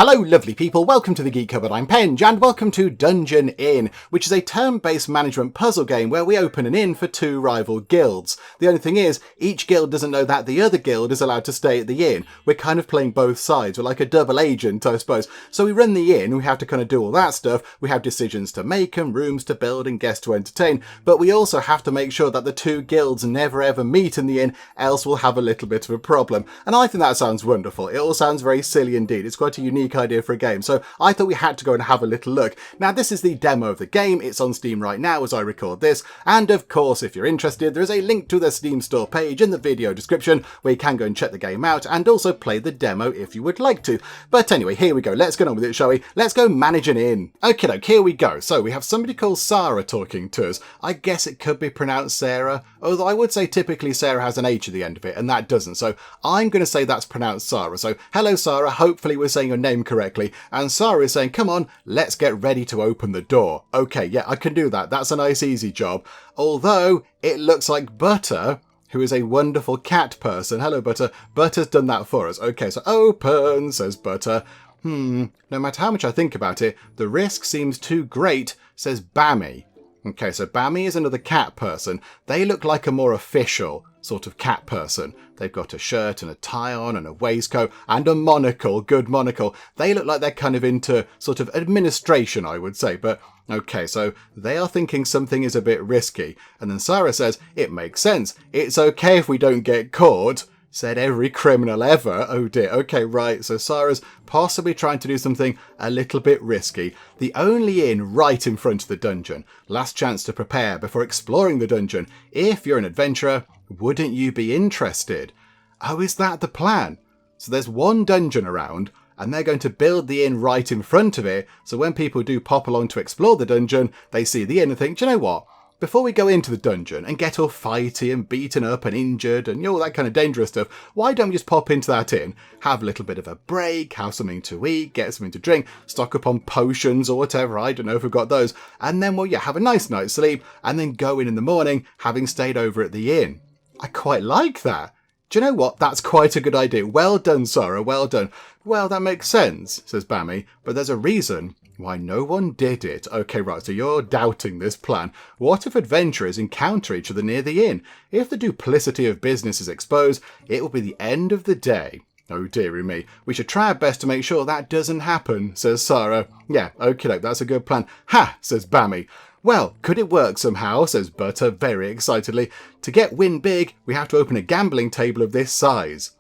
Hello lovely people, welcome to the Geek Cupboard, I'm Penge, and welcome to Dungeon Inn, which is a turn-based management puzzle game where we open an inn for two rival guilds. The only thing is, each guild doesn't know that the other guild is allowed to stay at the inn. We're kind of playing both sides, we're like a double agent I suppose. So we run the inn, we have to kind of do all that stuff, we have decisions to make and rooms to build and guests to entertain, but we also have to make sure that the two guilds never ever meet in the inn, else we'll have a little bit of a problem. And I think that sounds wonderful, it all sounds very silly indeed, it's quite a unique idea for a game, so I thought we had to go and have a little look. Now this is the demo of the game, it's on Steam right now as I record this, and of course if you're interested there is a link to the Steam store page in the video description where you can go and check the game out and also play the demo if you would like to. But anyway, here we go, let's get on with it, shall we? Let's go manage an inn. Okay, doke, here we go. So we have somebody called Sara talking to us. I guess it could be pronounced Sarah, although I would say typically Sarah has an H at the end of it and that doesn't, so I'm going to say that's pronounced Sara. So hello Sara, hopefully we're saying your name correctly. And Sara is saying, come on, let's get ready to open the door. Okay, yeah, I can do that. That's a nice, easy job. Although it looks like Butter, who is a wonderful cat person. Hello, Butter. Butter's done that for us. Okay, so open, says Butter. No matter how much I think about it, the risk seems too great, says Bammy. Okay, so Bammy is another cat person. They look like a more official sort of cat person. They've got a shirt and a tie on and a waistcoat and a monocle, good monocle. They look like they're kind of into sort of administration, I would say. But okay, so they are thinking something is a bit risky. And then Sara says, it makes sense. It's okay if we don't get caught. Said every criminal ever. Oh dear. Okay, right. So Sara's possibly trying to do something a little bit risky. The only inn right in front of the dungeon. Last chance to prepare before exploring the dungeon. If you're an adventurer, wouldn't you be interested? Oh, is that the plan? So there's one dungeon around and they're going to build the inn right in front of it. So when people do pop along to explore the dungeon, they see the inn and think, do you know what? Before we go into the dungeon and get all fighty and beaten up and injured and all that kind of dangerous stuff, why don't we just pop into that inn, have a little bit of a break, have something to eat, get something to drink, stock up on potions or whatever, I don't know if we've got those, and then, well, yeah, have a nice night's sleep and then go in the morning having stayed over at the inn. I quite like that. Do you know what? That's quite a good idea. Well done, Sara, well done. Well, that makes sense, says Bammy, but there's a reason why no one did it. Okay, right, so you're doubting this plan. What if adventurers encounter each other near the inn? If the duplicity of business is exposed, it will be the end of the day. Oh dearie me. We should try our best to make sure that doesn't happen, says Sara. Yeah, okay, that's a good plan. Ha, says Bammy. Well, could it work somehow, says Butter very excitedly. To get win big, we have to open a gambling table of this size.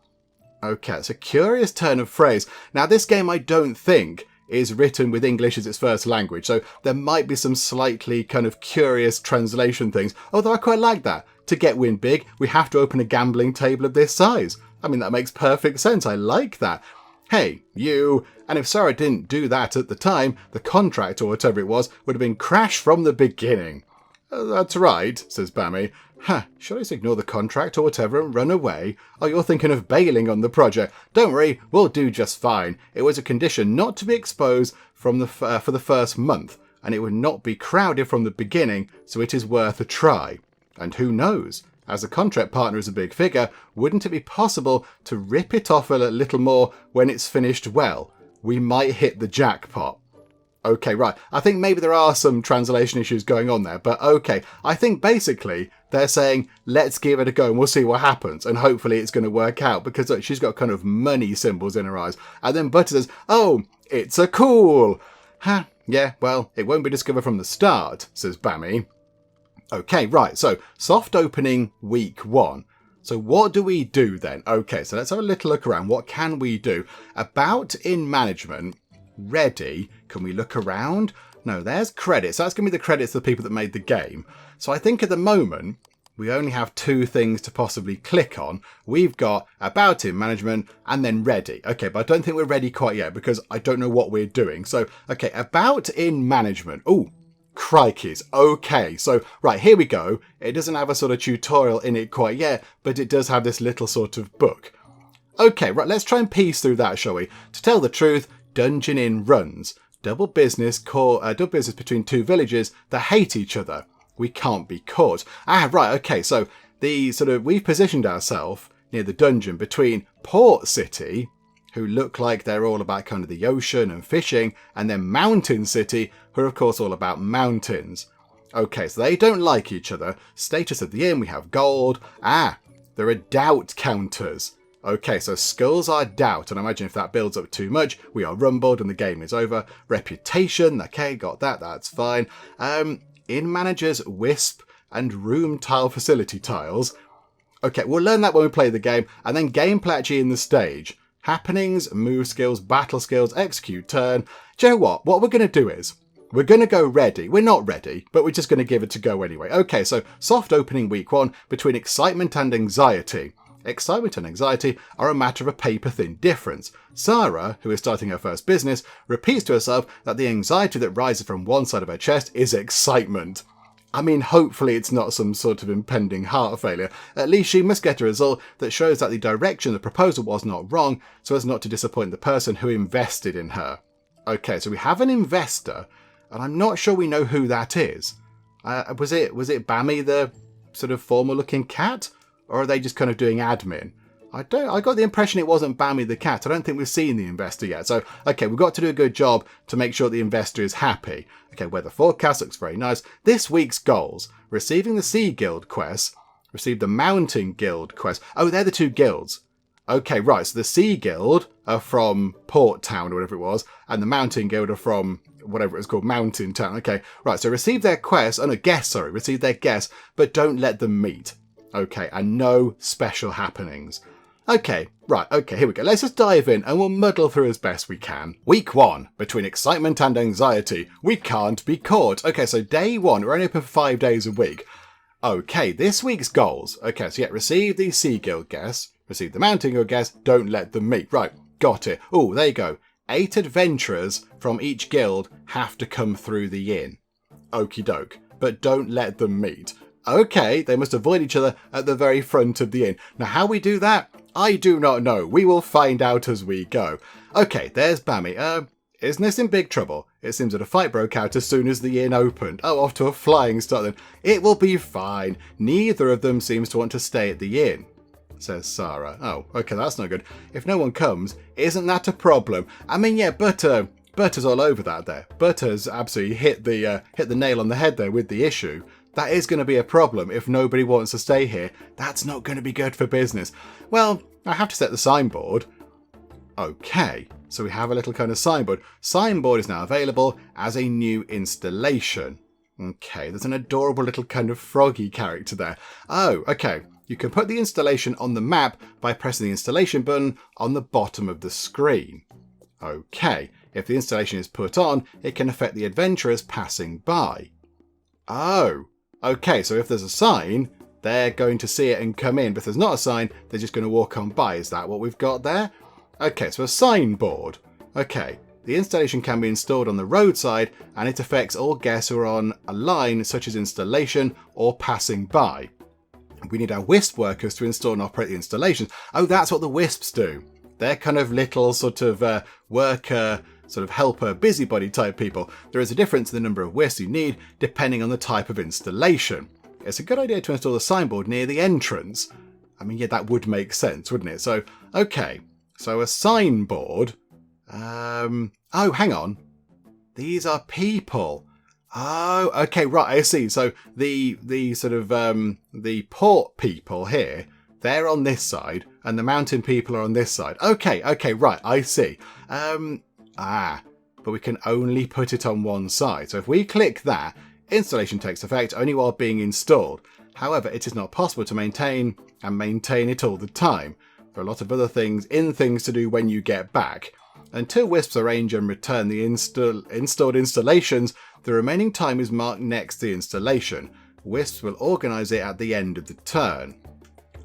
Okay, it's a curious turn of phrase. Now, this game I don't think is written with English as its first language, so there might be some slightly kind of curious translation things, although I quite like that. To get win big, we have to open a gambling table of this size. I mean, that makes perfect sense. I like that. Hey, you, and if Sara didn't do that at the time, the contract or whatever it was would have been crashed from the beginning. That's right, says Bammy. Huh, should I just ignore the contract or whatever and run away? Oh, you're thinking of bailing on the project. Don't worry, we'll do just fine. It was a condition not to be exposed for the first month, and it would not be crowded from the beginning, so it is worth a try. And who knows? As the contract partner is a big figure, wouldn't it be possible to rip it off a little more when it's finished well? We might hit the jackpot. Okay, right. I think maybe there are some translation issues going on there, but okay. I think basically they're saying, let's give it a go and we'll see what happens. And hopefully it's going to work out because look, she's got kind of money symbols in her eyes. And then Butter says, oh, it's a cool. Huh, yeah, well, it won't be discovered from the start, says Bammy. Okay, right. So soft opening week 1. So what do we do then? Okay, so let's have a little look around. What can we do? About in management. Ready. Can we look around? No, there's credits. That's going to be the credits of the people that made the game. So I think at the moment, we only have 2 things to possibly click on. We've got about in management and then ready. Okay, but I don't think we're ready quite yet because I don't know what we're doing. So, okay, about in management. Ooh, crikeys. Okay, so right, here we go. It doesn't have a sort of tutorial in it quite yet, but it does have this little sort of book. Okay, right, let's try and piece through that, shall we? To tell the truth, Dungeon Inn runs. Double business between 2 villages that hate each other. We can't be caught. Ah, right, okay, so we've positioned ourselves near the dungeon between Port City who look like they're all about kind of the ocean and fishing, and then Mountain City, who are of course all about mountains. Okay, so they don't like each other. Status of the inn, we have gold. There are doubt counters. Okay, so skulls are doubt, and I imagine if that builds up too much, we are rumbled and the game is over. Reputation, okay, got that, that's fine. Inn managers, wisp, and room tile facility tiles. Okay, we'll learn that when we play the game, and then gameplay actually in the stage. Happenings, move skills, battle skills, execute turn. Do you know what? What we're going to do is, we're going to go ready. We're not ready, but we're just going to give it a go anyway. Okay, so soft opening week 1 between excitement and anxiety. Excitement and anxiety are a matter of a paper-thin difference. Sara, who is starting her first business, repeats to herself that the anxiety that rises from one side of her chest is excitement. I mean, hopefully it's not some sort of impending heart failure. At least she must get a result that shows that the direction of the proposal was not wrong, so as not to disappoint the person who invested in her. Okay, so we have an investor, and I'm not sure we know who that is. Was it Bammy, the sort of formal-looking cat? Or are they just kind of doing admin? I got the impression it wasn't Bammy the cat. I don't think we've seen the investor yet. So, okay, we've got to do a good job to make sure the investor is happy. Okay, weather forecast looks very nice. This week's goals. Receiving the Sea Guild quest. Receive the Mountain Guild quest. Oh, they're the two guilds. Okay, right. So the Sea Guild are from Port Town or whatever it was. And the Mountain Guild are from whatever it's called, Mountain Town. Okay, right. So receive their quest. Oh, no, guess, sorry. Receive their guess, but don't let them meet. Okay, and no special happenings. Okay, right, okay, here we go. Let's just dive in and we'll muddle through as best we can. Week 1, between excitement and anxiety. We can't be caught. Okay, so day 1, we're only open for 5 days a week. Okay, this week's goals. Okay, so yeah, receive the Sea Guild guest, receive the Mountain Guild guest, don't let them meet. Right, got it. Oh, there you go. 8 adventurers from each guild have to come through the inn. Okie doke, but don't let them meet. Okay, they must avoid each other at the very front of the inn. Now, how we do that, I do not know. We will find out as we go. Okay, there's Bammy. Isn't this in big trouble? It seems that a fight broke out as soon as the inn opened. Oh, off to a flying start then. It will be fine. Neither of them seems to want to stay at the inn, says Sara. Oh, okay, that's no good. If no one comes, isn't that a problem? I mean, yeah, Butter's all over that there. Butter's absolutely hit the nail on the head there with the issue. That is going to be a problem if nobody wants to stay here. That's not going to be good for business. Well, I have to set the signboard. Okay, so we have a little kind of signboard. Signboard is now available as a new installation. Okay, there's an adorable little kind of froggy character there. Oh, okay. You can put the installation on the map by pressing the installation button on the bottom of the screen. Okay, if the installation is put on, it can affect the adventurers passing by. Oh. Okay, so if there's a sign, they're going to see it and come in. But if there's not a sign, they're just going to walk on by. Is that what we've got there? Okay, so a signboard. Okay, the installation can be installed on the roadside and it affects all guests who are on a line such as installation or passing by. We need our wisp workers to install and operate the installations. Oh, that's what the wisps do. They're kind of little sort of worker, sort of helper, busybody type people. There is a difference in the number of wisps you need depending on the type of installation. It's a good idea to install the signboard near the entrance. I mean, yeah, that would make sense, wouldn't it? So, okay. So a signboard. Oh, hang on. These are people. Oh, okay, right, I see. So the sort of, the port people here, they're on this side, and the mountain people are on this side. Okay, right, I see. But we can only put it on one side. So if we click that, installation takes effect only while being installed. However, it is not possible to maintain it all the time. There are a lot of other things to do when you get back. Until wisps arrange and return the installed installations, the remaining time is marked next to the installation. Wisps will organise it at the end of the turn.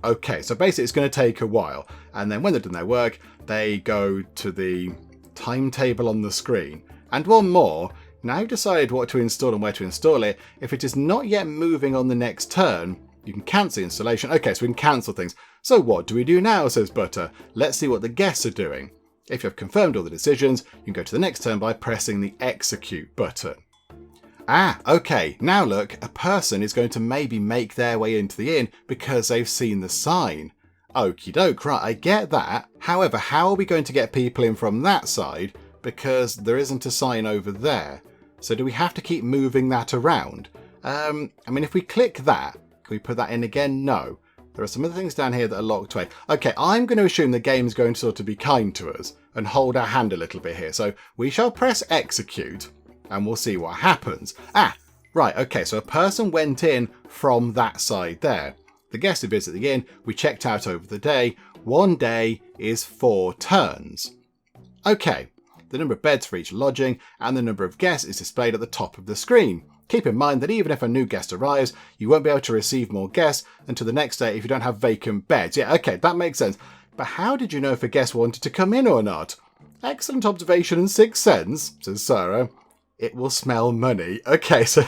Okay, so basically it's going to take a while, and then when they've done their work, they go to the timetable on the screen. And one more, now you've decided what to install and where to install it, if it is not yet moving on the next turn, you can cancel the installation. Okay, so we can cancel things. So what do we do now, says Butter. Let's see what the guests are doing. If you have confirmed all the decisions, you can go to the next turn by pressing the execute button. Okay, now look, a person is going to maybe make their way into the inn because they've seen the sign. Okie doke, right, I get that. However, how are we going to get people in from that side? Because there isn't a sign over there. So do we have to keep moving that around? I mean, if we click that, can we put that in again? No. There are some other things down here that are locked away. Okay, I'm going to assume the game's going to sort of be kind to us and hold our hand a little bit here. So we shall press execute and we'll see what happens. Ah, right, okay, so a person went in from that side there. The guest who visited the inn, we checked out over the day. 1 day is 4 turns. Okay, the number of beds for each lodging and the number of guests is displayed at the top of the screen. Keep in mind that even if a new guest arrives, you won't be able to receive more guests until the next day if you don't have vacant beds. Yeah, okay, that makes sense. But how did you know if a guest wanted to come in or not? Excellent observation and 6th sense, says Sara. It will smell money. Okay, so...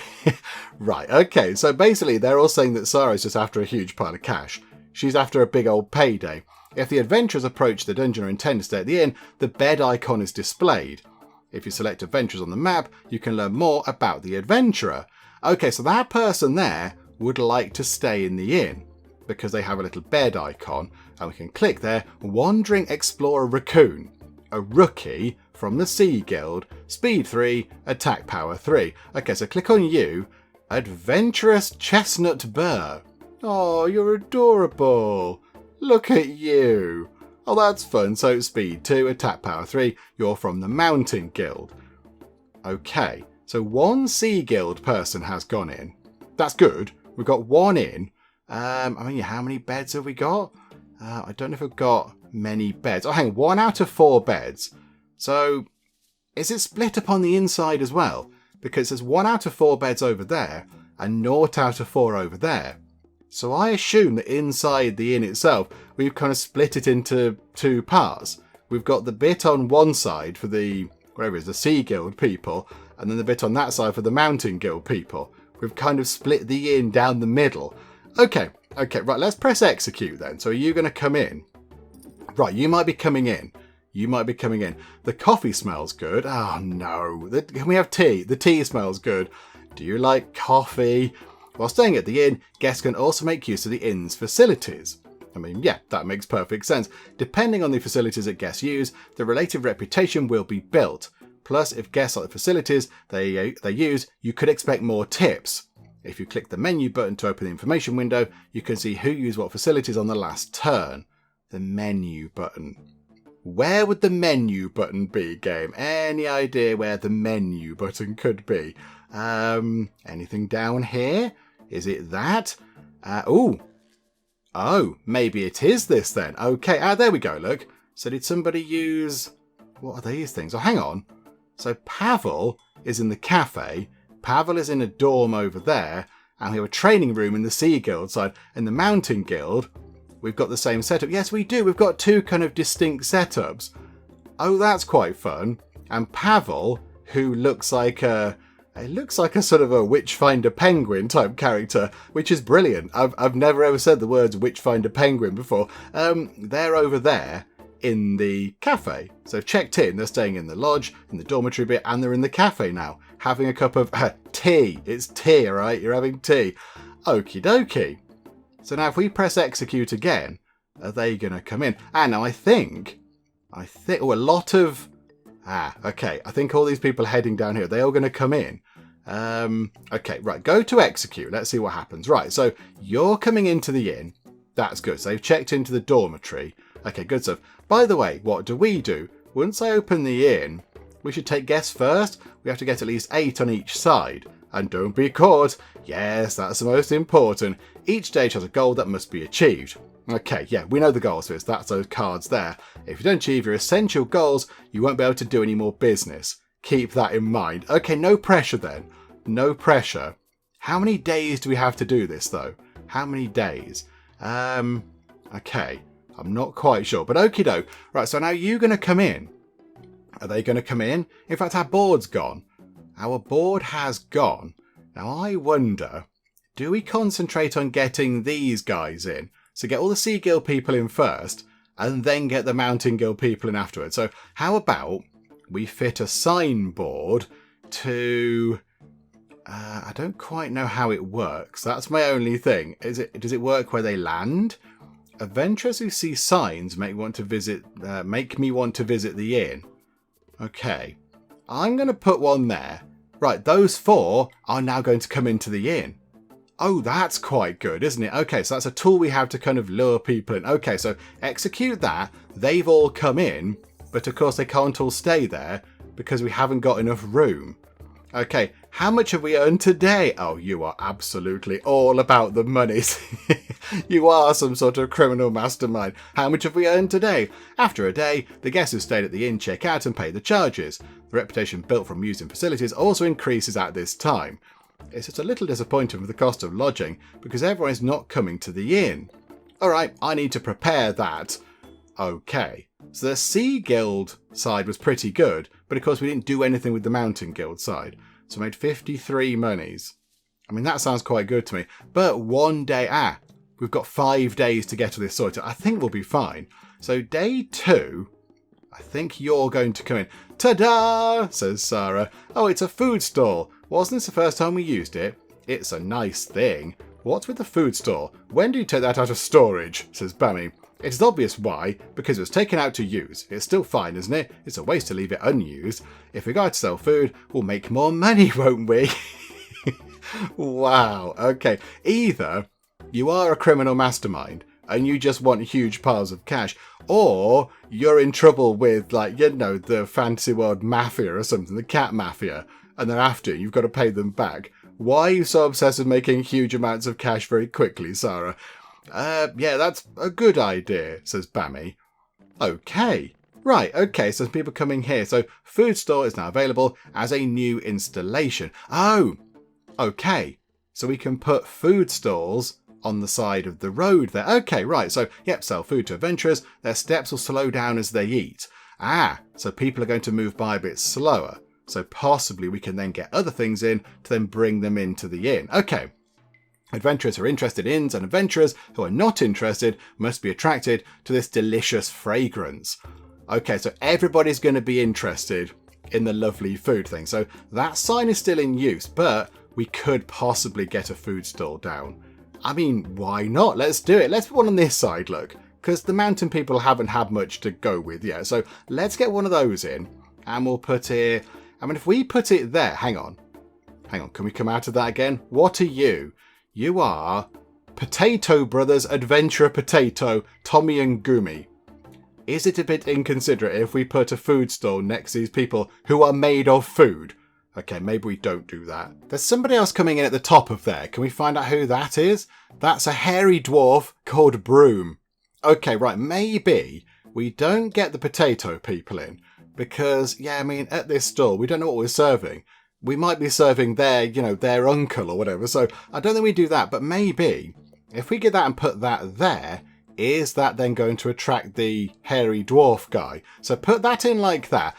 right, okay. So basically, they're all saying that Sara's just after a huge pile of cash. She's after a big old payday. If the adventurers approach the dungeon or intend to stay at the inn, the bed icon is displayed. If you select adventurers on the map, you can learn more about the adventurer. Okay, so that person there would like to stay in the inn because they have a little bed icon, and we can click there, Wandering Explorer Raccoon, a rookie from the Sea Guild, speed 3, attack power 3. Okay, so click on you, Adventurous Chestnut Burr. Oh, you're adorable. Look at you. Oh, that's fun. So speed 2, attack power 3. You're from the Mountain Guild. Okay, so 1 Sea Guild person has gone in. That's good. We've got 1 in. I mean, how many beds have we got? I don't know if we've got many beds. Oh, hang on. 1 out of 4 beds. So is it split up on the inside as well? Because there's 1 out of 4 beds over there and 0 out of 4 over there. So I assume that inside the inn itself, we've kind of split it into 2 parts. We've got the bit on one side for the, whatever it is, the Sea Guild people, and then the bit on that side for the Mountain Guild people. We've kind of split the inn down the middle. Okay, right, let's press execute then. So are you going to come in? Right, you might be coming in. The coffee smells good. Oh no, can we have tea? The tea smells good. Do you like coffee? While staying at the inn, guests can also make use of the inn's facilities. I mean, yeah, that makes perfect sense. Depending on the facilities that guests use, the relative reputation will be built. Plus, if guests like the facilities they use, you could expect more tips. If you click the menu button to open the information window, you can see who used what facilities on the last turn. The menu button. Where would the menu button be, game? Any idea where the menu button could be? Anything down here? Is it that? Oh, maybe it is this then. Okay, there we go, look. So did somebody use... What are these things? Oh, hang on. So Pavel is in the cafe. Pavel is in a dorm over there. And we have a training room in the Sea Guild side. In the Mountain Guild, we've got the same setup. Yes, we do. We've got 2 kind of distinct setups. Oh, that's quite fun. And Pavel, who looks like a... It looks like a sort of a Witchfinder Penguin type character, which is brilliant. I've never ever said the words Witchfinder Penguin before. They're over there in the cafe. So checked in, they're staying in the lodge, in the dormitory bit, and they're in the cafe now, having a cup of tea. It's tea, right? You're having tea. Okie dokie. So now if we press execute again, are they going to come in? And now I think, a lot of... okay. I think all these people heading down here, they're all going to come in. Okay, right. Go to execute. Let's see what happens. Right, so you're coming into the inn. That's good. So they've checked into the dormitory. Okay, good stuff. By the way, what do? Once I open the inn, we should take guests first. We have to get at least 8 on each side. And don't be caught. Yes, that's the most important. Each stage has a goal that must be achieved. Okay, yeah, we know the goals for this. That's those cards there. If you don't achieve your essential goals, you won't be able to do any more business. Keep that in mind. Okay, no pressure then. No pressure. How many days do we have to do this, though? How many days? Okay, I'm not quite sure, but okie doke. Right, so now you're going to come in. Are they going to come in? In fact, our board's gone. Our board has gone. Now, I wonder, do we concentrate on getting these guys in? So get all the Sea Guild people in first, and then get the Mountain Guild people in afterwards. So how about we fit a signboard to... I don't quite know how it works. That's my only thing. Does it work where they land? Adventurers who see signs make me want to visit the inn. Okay. I'm going to put one there. Right, those 4 are now going to come into the inn. Oh, that's quite good, isn't it? Okay, so that's a tool we have to kind of lure people in. Okay, so execute that. They've all come in, but of course they can't all stay there because we haven't got enough room. Okay, how much have we earned today? Oh, you are absolutely all about the monies. You are some sort of criminal mastermind. How much have we earned today? After a day, the guests who stayed at the inn check out and pay the charges. The reputation built from using facilities also increases at this time. It's just a little disappointing with the cost of lodging because everyone is not coming to the inn. Alright, I need to prepare that. Okay, so the Sea Guild side was pretty good, but of course we didn't do anything with the Mountain Guild side. So I made 53 monies. I mean, that sounds quite good to me. But one day, we've got 5 days to get all this sorted. I think we'll be fine. So day 2, I think you're going to come in. Ta-da, says Sara. Oh, it's a food stall. Wasn't this the first time we used it? It's a nice thing. What's with the food store? When do you take that out of storage? Says Bammy. It is obvious why, because it was taken out to use. It's still fine, isn't it? It's a waste to leave it unused. If we go out to sell food, we'll make more money, won't we? Wow, okay. Either you are a criminal mastermind and you just want huge piles of cash, or you're in trouble with, like, you know, the fantasy world mafia or something, the cat mafia, and then after you've got to pay them back. Why are you so obsessed with making huge amounts of cash very quickly, Sara? Yeah, that's a good idea, says Bammy. Okay. Right, okay, so there's people coming here. So food store is now available as a new installation. Oh, okay. So we can put food stalls on the side of the road there. Okay, right, so, yep, sell food to adventurers. Their steps will slow down as they eat. So people are going to move by a bit slower. So possibly we can then get other things in to then bring them into the inn. Okay. Adventurers who are interested in inns and adventurers who are not interested must be attracted to this delicious fragrance. Okay, so everybody's going to be interested in the lovely food thing. So that sign is still in use, but we could possibly get a food stall down. I mean, why not? Let's do it. Let's put one on this side, look, because the mountain people haven't had much to go with yet. So let's get one of those in and we'll put it... I mean, if we put it there... Hang on. Can we come out of that again? What are you? You are Potato Brothers Adventurer Potato, Tommy and Gumi. Is it a bit inconsiderate if we put a food stall next to these people who are made of food? Okay, maybe we don't do that. There's somebody else coming in at the top of there. Can we find out who that is? That's a hairy dwarf called Broom. Okay, right, maybe we don't get the potato people in because, yeah, I mean, at this stall, we don't know what we're serving. We might be serving their uncle or whatever. So I don't think we do that. But maybe if we get that and put that there, is that then going to attract the hairy dwarf guy? So put that in like that.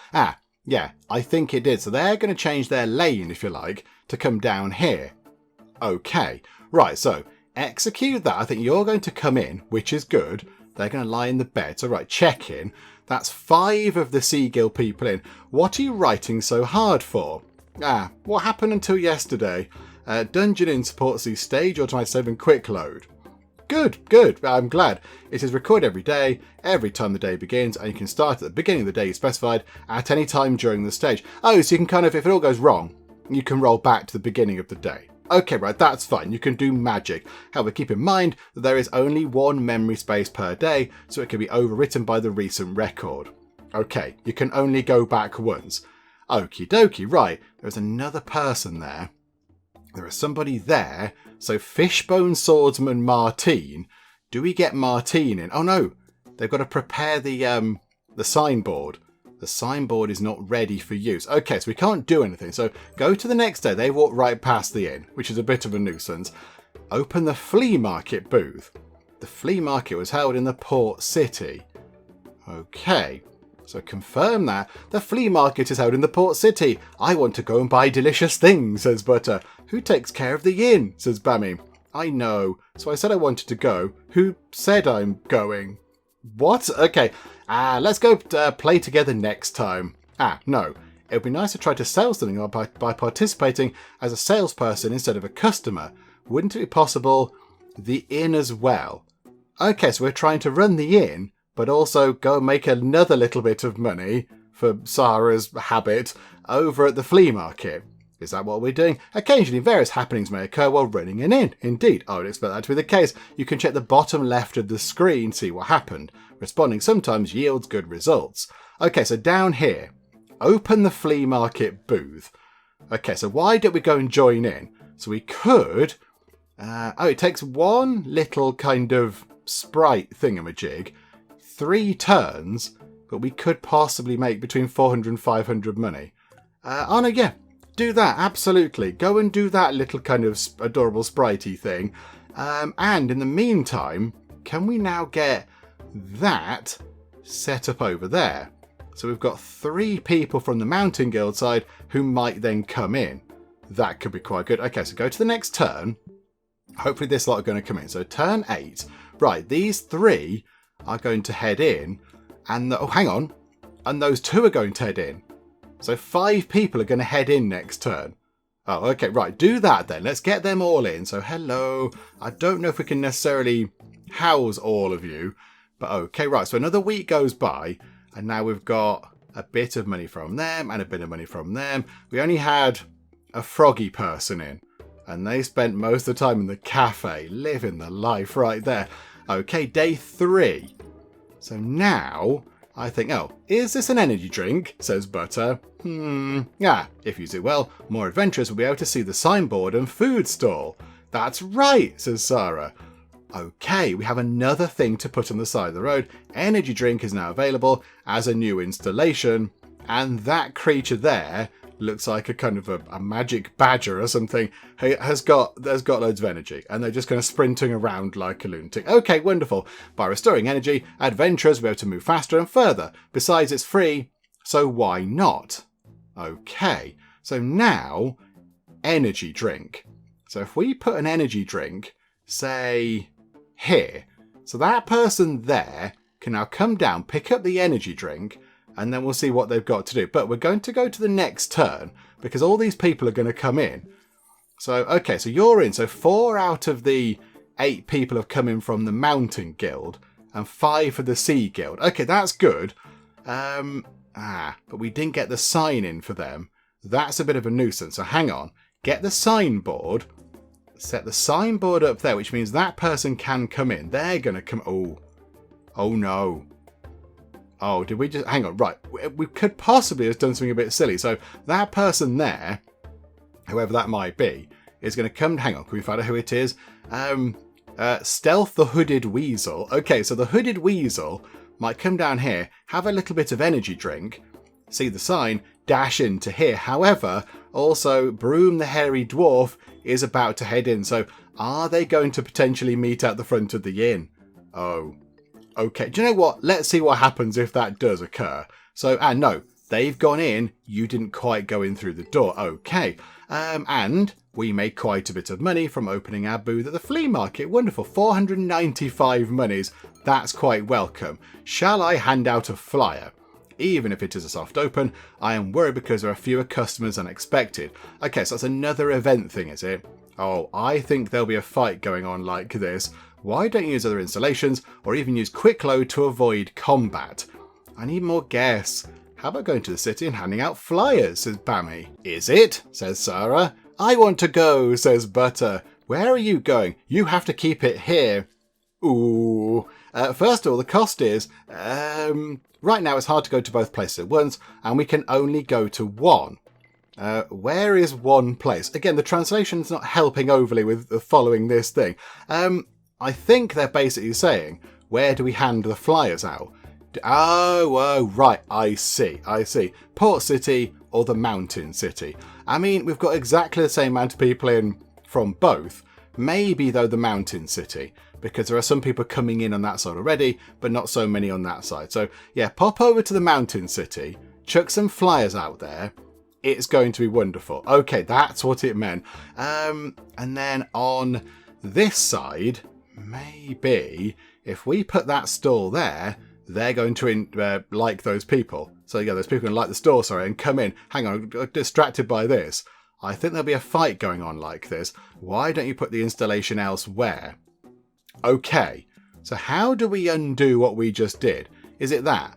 Yeah, I think it did. So they're going to change their lane, if you like, to come down here. Okay, right. So execute that. I think you're going to come in, which is good. They're going to lie in the bed. So right, check in. That's 5 of the Sea Guild people in. What are you writing so hard for? What happened until yesterday? Dungeon Inn supports the stage automated save and quick load. Good. I'm glad. It is recorded every day, every time the day begins, and you can start at the beginning of the day you specified at any time during the stage. Oh, so you can kind of, if it all goes wrong, you can roll back to the beginning of the day. Okay, right, that's fine. You can do magic. However, keep in mind that there is only 1 memory space per day, so it can be overwritten by the recent record. Okay, you can only go back once. Okie dokie, right, there's another person there. There is somebody there. So Fishbone Swordsman Martine. Do we get Martine in? Oh no, they've got to prepare the signboard. The signboard is not ready for use. Okay, so we can't do anything. So go to the next day. They walk right past the inn, which is a bit of a nuisance. Open the flea market booth. The flea market was held in the port city. Okay. So confirm that. The flea market is held in the port city. I want to go and buy delicious things, says Butter. Who takes care of the inn, says Bammy. I know. So I said I wanted to go. Who said I'm going? What? Okay. Let's go play together next time. No. It would be nice to try to sell something by participating as a salesperson instead of a customer. Wouldn't it be possible? The inn as well. Okay, so we're trying to run the inn, but also go and make another little bit of money for Sara's habit over at the flea market. Is that what we're doing? Occasionally, various happenings may occur while running an inn. Indeed, I would expect that to be the case. You can check the bottom left of the screen, see what happened. Responding sometimes yields good results. Okay, so down here, open the flea market booth. Okay, so why don't we go and join in? So we could... it takes one little kind of sprite thingamajig, 3 turns, but we could possibly make between 400 and 500 money. Oh no, yeah, do that, absolutely. Go and do that little kind of adorable spritey thing. And in the meantime, can we now get that set up over there? So we've got 3 people from the Mountain Guild side who might then come in. That could be quite good. Okay, so go to the next turn. Hopefully this lot are going to come in. So turn 8. Right, these 3 are going to head in. And oh, hang on. And those 2 are going to head in. So 5 people are going to head in next turn. Oh, okay, right. Do that then. Let's get them all in. So hello. I don't know if we can necessarily house all of you. But okay, right. So another week goes by. And now we've got a bit of money from them and a bit of money from them. We only had a froggy person in. And they spent most of the time in the cafe, living the life right there. Okay, day 3. So now, I think, oh, is this an energy drink? Says Butter. Yeah, if you do well, more adventurers will be able to see the signboard and food stall. That's right, says Sara. Okay, we have another thing to put on the side of the road. Energy drink is now available as a new installation. And that creature there... looks like a kind of a magic badger or something, has got loads of energy, and they're just kind of sprinting around like a lunatic. Okay, wonderful. By restoring energy, adventurers will be able to move faster and further. Besides, it's free, so why not? Okay, so now, energy drink. So if we put an energy drink, say, here, so that person there can now come down, pick up the energy drink, and then we'll see what they've got to do. But we're going to go to the next turn because all these people are going to come in. So, okay, so you're in. So 4 out of the 8 people have come in from the Mountain Guild and 5 for the Sea Guild. Okay, that's good. But we didn't get the sign in for them. That's a bit of a nuisance. So hang on. Get the signboard. Set the signboard up there, which means that person can come in. They're going to come... Oh, no. Oh, did we just... Hang on, right. We could possibly have done something a bit silly. So that person there, whoever that might be, is going to come... Hang on, can we find out who it is? Stealth the Hooded Weasel. Okay, so the Hooded Weasel might come down here, have a little bit of energy drink, see the sign, dash into here. However, also, Broom the Hairy Dwarf is about to head in. So are they going to potentially meet at the front of the inn? Oh... Okay, do you know what? Let's see what happens if that does occur. So, and no, they've gone in. You didn't quite go in through the door. Okay. And we made quite a bit of money from opening our booth at the flea market. Wonderful. 495 monies. That's quite welcome. Shall I hand out a flyer? Even if it is a soft open, I am worried because there are fewer customers than expected. Okay, so that's another event thing, is it? Oh, I think there'll be a fight going on like this. Why don't you use other installations or even use quick load to avoid combat? I need more guests. How about going to the city and handing out flyers, says Bammy. Is it? Says Sara. I want to go, says Butter. Where are you going? You have to keep it here. Ooh. First of all, the cost is... right now it's hard to go to both places at once, and we can only go to one. Where is one place? Again, the translation's not helping overly with following this thing. I think they're basically saying, where do we hand the flyers out? Oh, right, I see. Port City or the Mountain City. I mean, we've got exactly the same amount of people in from both. Maybe, though, the Mountain City, because there are some people coming in on that side already, but not so many on that side. So, yeah, pop over to the Mountain City, chuck some flyers out there. It's going to be wonderful. Okay, that's what it meant. And then on this side... Maybe if we put that stall there, they're going to like those people. So yeah, those people can like the store, and come in. Hang on, I'm distracted by this. I think there'll be a fight going on like this. Why don't you put the installation elsewhere? Okay, So how do we undo what we just did? Is it that?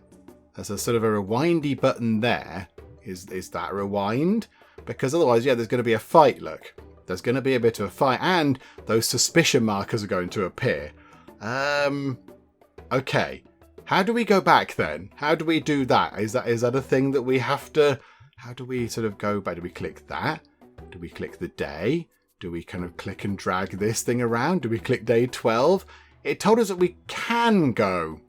There's a sort of a rewindy button there. Is that rewind? Because otherwise, yeah, there's going to be a fight, look. There's going to be a bit of a fight, and those suspicion markers are going to appear. Okay. How do we go back then? How do we do that? Is that a thing that we have to... How do we sort of go back? Do we click that? Do we click the day? Do we kind of click and drag this thing around? Do we click day 12? It told us that we can go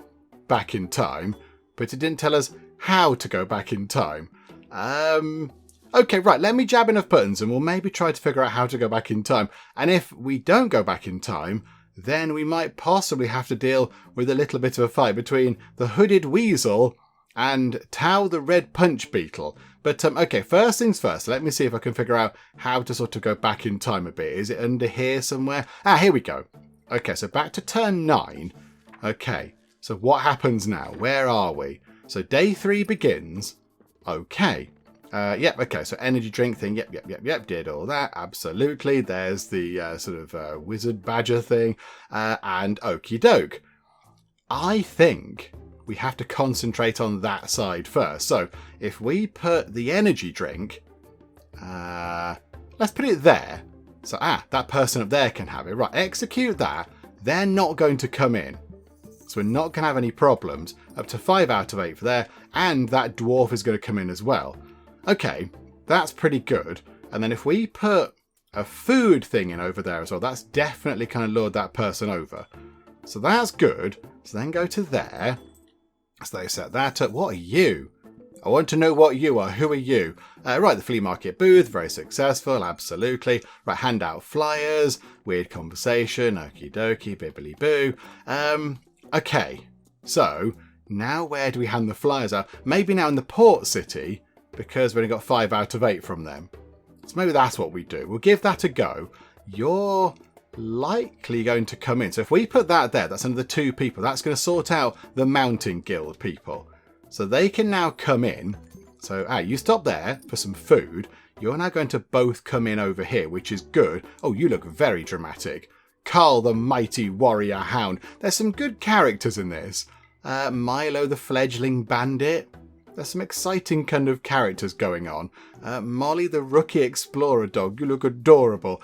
back in time, but it didn't tell us how to go back in time. Okay, right, let me jab enough buttons and we'll maybe try to figure out how to go back in time. And if we don't go back in time, then we might possibly have to deal with a little bit of a fight between the hooded weasel and Tao the red punch beetle. But, okay, first things first, let me see if I can figure out how to sort of go back in time a bit. Is it under here somewhere? Ah, here we go. Okay, so back to turn 9. Okay, so what happens now? Where are we? So day 3 begins. Okay. Yep, okay, so energy drink thing, yep, did all that, absolutely. There's the sort of wizard badger thing, and okie doke. I think we have to concentrate on that side first. So if we put the energy drink, let's put it there. So, that person up there can have it. Right, execute that. They're not going to come in. So we're not going to have any problems. Up to 5 out of 8 for there, and that dwarf is going to come in as well. Okay, that's pretty good. And then if we put a food thing in over there as well, that's definitely kind of lured that person over. So that's good. So then go to there. So they set that up. What are you? I want to know what you are. Who are you? Right, the flea market booth, very successful, absolutely. Right, hand out flyers, weird conversation, okie dokie, bibbly boo. Okay, so now where do we hand the flyers out? Maybe now in the port city, because we only got 5 out of 8 from them. So maybe that's what we do. We'll give that a go. You're likely going to come in. So if we put that there, that's under the 2 people. That's going to sort out the mountain guild people. So they can now come in. So, you stop there for some food. You're now going to both come in over here, which is good. Oh, you look very dramatic. Carl the mighty warrior hound. There's some good characters in this. Milo the fledgling bandit. There's some exciting kind of characters going on. Molly the rookie explorer dog. You look adorable.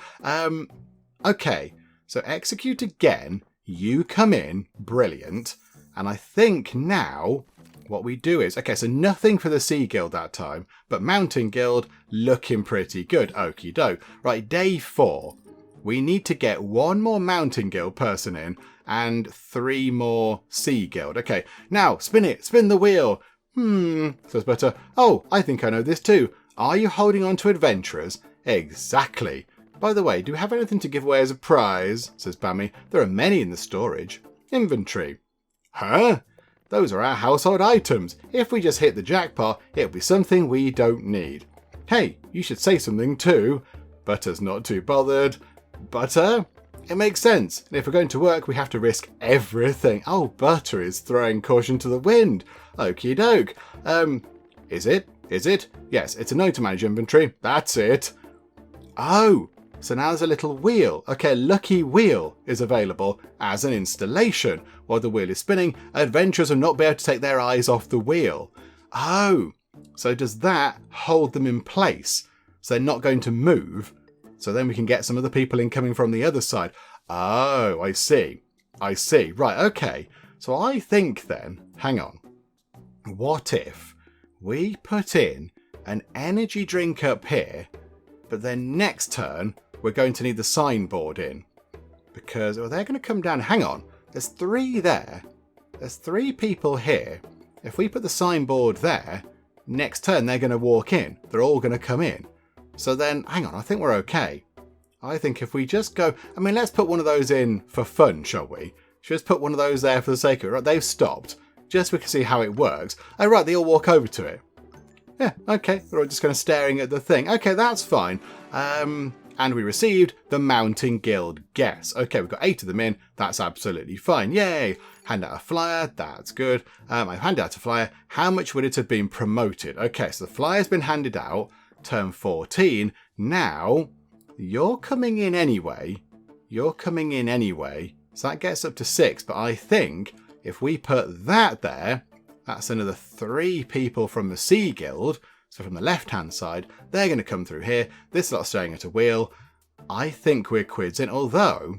Okay, so execute again. You come in. Brilliant. And I think now what we do is... Okay, so nothing for the Sea Guild that time. But Mountain Guild looking pretty good. Okie doke. Right, day 4. We need to get 1 more Mountain Guild person in. And 3 more Sea Guild. Okay, now spin it. Spin the wheel. Says Butter. Oh, I think I know this too. Are you holding on to adventurers? Exactly. By the way, do we have anything to give away as a prize? Says Bammy. There are many in the storage. Inventory. Huh? Those are our household items. If we just hit the jackpot, it'll be something we don't need. Hey, you should say something too. Butter's not too bothered. Butter? It makes sense. And if we're going to work, we have to risk everything. Oh, Butter is throwing caution to the wind. Okie doke. Is it? Is it? Yes, it's a note to manage inventory. That's it. Oh, so now there's a little wheel. Okay, lucky wheel is available as an installation. While the wheel is spinning, adventurers will not be able to take their eyes off the wheel. Oh, so does that hold them in place? So they're not going to move. So then we can get some of the people in coming from the other side. Oh, I see. I see. Right, okay. So I think then, hang on. What if we put in an energy drink up here, but then next turn we're going to need the signboard in? Because they're going to come down. Hang on. There's 3 there. There's 3 people here. If we put the signboard there, next turn they're going to walk in. They're all going to come in. So then, hang on, I think we're okay. I think if we just go... I mean, let's put one of those in for fun, shall we? Should we just put one of those there for the sake of it? Right, they've stopped. Just so we can see how it works. Oh, right, they all walk over to it. Yeah, okay. They're all just kind of staring at the thing. Okay, that's fine. And we received the Mountain Guild guess. Okay, we've got 8 of them in. That's absolutely fine. Yay! Hand out a flyer. That's good. I've handed out a flyer. How much would it have been promoted? Okay, so the flyer's been handed out. Turn 14. Now, you're coming in anyway. You're coming in anyway. So that gets up to 6. But I think if we put that there, that's another 3 people from the Sea Guild. So from the left-hand side, they're going to come through here. This lot's staring at a wheel. I think we're quids in. Although,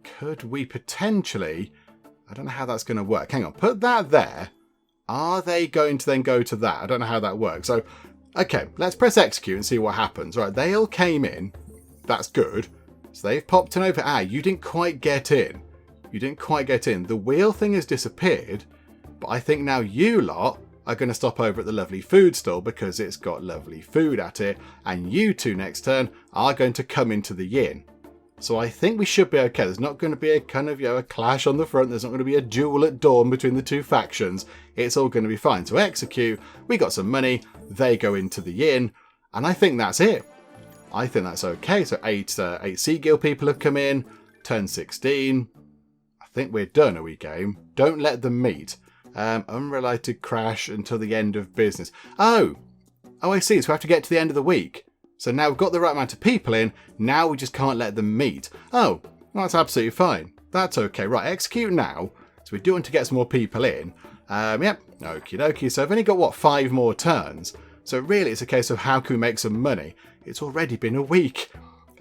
could we potentially... I don't know how that's going to work. Hang on, put that there. Are they going to then go to that? I don't know how that works. So, okay, let's press execute and see what happens. Right, they all came in. That's good. So they've popped in over. Ah, you didn't quite get in. You didn't quite get in. The wheel thing has disappeared. But I think now you lot are going to stop over at the lovely food stall because it's got lovely food at it. And you two next turn are going to come into the inn. So I think we should be okay. There's not going to be a kind of, a clash on the front. There's not going to be a duel at dawn between the two factions. It's all going to be fine. So execute. We got some money. They go into the inn. And I think that's it. I think that's okay. So 8 Sea Guild people have come in. Turn 16. I think we're done, are we, game? Don't let them meet. Unrelated crash until the end of business. Oh, I see. So we have to get to the end of the week. So now we've got the right amount of people in. Now we just can't let them meet. Oh, well, that's absolutely fine. That's okay. Right, execute now. So we do want to get some more people in. Yep, okie dokie. So I've only got, 5 more turns. So really it's a case of how can we make some money. It's already been a week.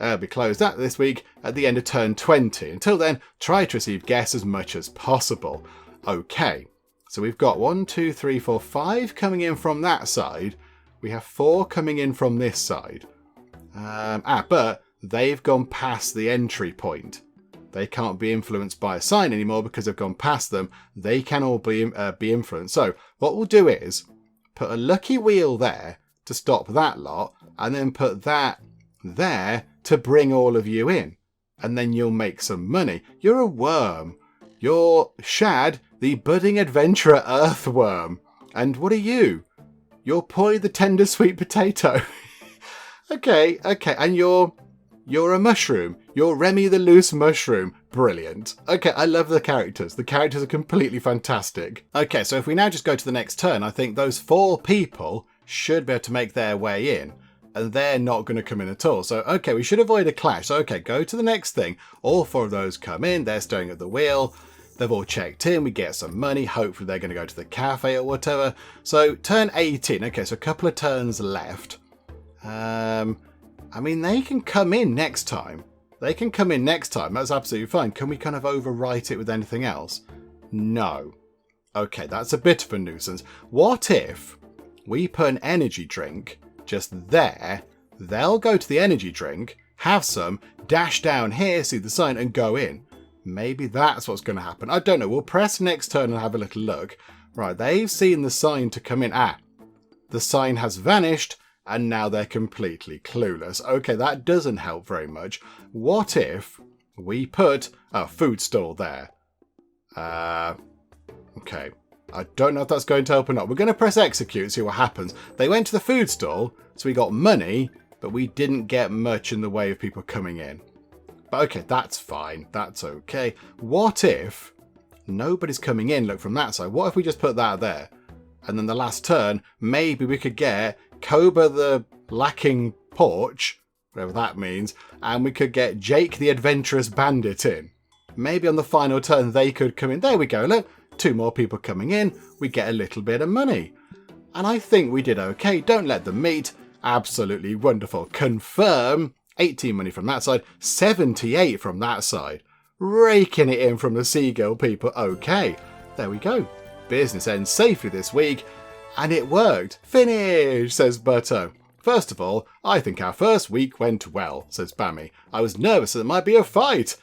We close that this week at the end of turn 20. Until then, try to receive guests as much as possible. Okay, so we've got 1, 2, 3, 4, 5 coming in from that side. We have 4 coming in from this side. But they've gone past the entry point. They can't be influenced by a sign anymore because they've gone past them. They can all be influenced. So what we'll do is put a lucky wheel there to stop that lot, and then put that there to bring all of you in. And then you'll make some money. You're a worm. You're Shad, the budding adventurer earthworm. And what are you? You're Poi the tender sweet potato. Okay. And you're a mushroom. You're Remy the loose mushroom. Brilliant. Okay, I love the characters. The characters are completely fantastic. Okay, so if we now just go to the next turn, I think those 4 people should be able to make their way in. And they're not going to come in at all. So, okay, we should avoid a clash. So, okay, go to the next thing. All 4 of those come in. They're staring at the wheel. They've all checked in. We get some money. Hopefully they're going to go to the cafe or whatever. So turn 18. Okay, so a couple of turns left. I mean, they can come in next time. That's absolutely fine. Can we kind of overwrite it with anything else? No. Okay, that's a bit of a nuisance. What if we put an energy drink just there? They'll go to the energy drink, have some, dash down here, see the sign, and go in. Maybe that's what's going to happen. I don't know. We'll press next turn and have a little look. Right, they've seen the sign to come in. The sign has vanished, and now they're completely clueless. Okay, that doesn't help very much. What if we put a food stall there? Okay. I don't know if that's going to help or not. We're going to press execute and see what happens. They went to the food stall, so we got money, but we didn't get much in the way of people coming in. But okay, that's fine. That's okay. What if nobody's coming in? Look from that side. What if we just put that there? And then the last turn, maybe we could get Koba the lacking porch, whatever that means, and we could get Jake the adventurous bandit in. Maybe on the final turn they could come in. There we go, look. 2 more people coming in. We get a little bit of money. And I think we did okay. Don't let them meet. Absolutely wonderful. Confirm. 18 money from that side. 78 from that side. Raking it in from the Sea Guild people. Okay. There we go. Business ends safely this week. And it worked. Finish, says Butto. First of all, I think our first week went well, says Bammy. I was nervous that there might be a fight.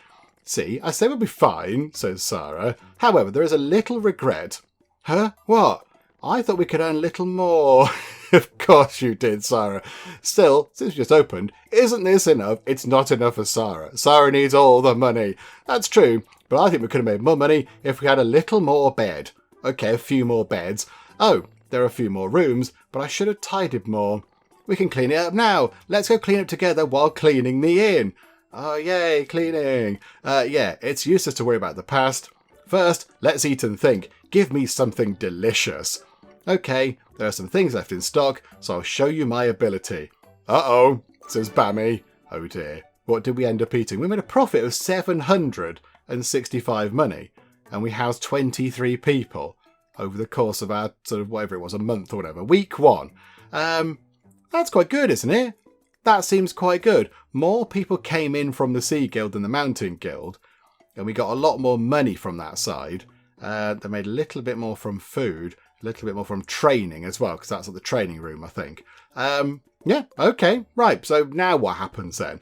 See, I say we'll be fine, says Sara. However, there is a little regret. Huh? What? I thought we could earn a little more. Of course you did, Sara. Still, since we just opened, isn't this enough? It's not enough for Sara. Sara needs all the money. That's true, but I think we could have made more money if we had a little more bed. Okay, a few more beds. Oh, there are a few more rooms, but I should have tidied more. We can clean it up now. Let's go clean it together while cleaning the inn. Oh, yay, cleaning. Yeah, it's useless to worry about the past. First, let's eat and think. Give me something delicious. Okay, there are some things left in stock, so I'll show you my ability. Uh-oh, says Bammy. Oh dear, what did we end up eating? We made a profit of 700. and 65 money. And we housed 23 people over the course of our sort of whatever it was, a month or whatever. Week 1. That's quite good, isn't it? That seems quite good. More people came in from the Sea Guild than the Mountain Guild. And we got a lot more money from that side. They made a little bit more from food, a little bit more from training as well, because that's at the training room, I think. Yeah, okay, right. So now what happens then?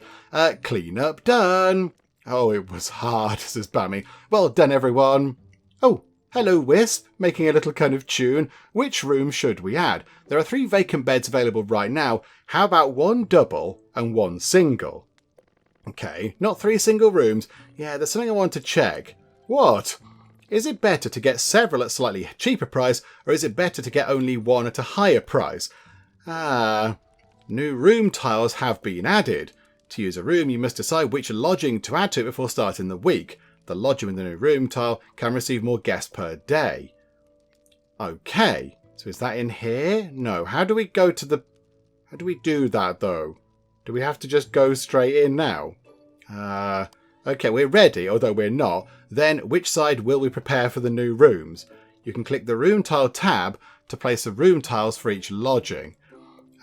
Clean-up done. Oh, it was hard, says Bammy. Well done, everyone. Oh, hello, Wisp, making a little kind of tune. Which room should we add? There are 3 vacant beds available right now. How about 1 double and 1 single? Okay, not 3 single rooms. Yeah, there's something I want to check. What? Is it better to get several at slightly cheaper price, or is it better to get only 1 at a higher price? New room tiles have been added. To use a room, you must decide which lodging to add to it before starting the week. The lodger with the new room tile can receive more guests per day. Okay, so is that in here? No. How do we go to the... How do we do that, though? Do we have to just go straight in now? Okay, we're ready, although we're not. Then, which side will we prepare for the new rooms? You can click the room tile tab to place the room tiles for each lodging.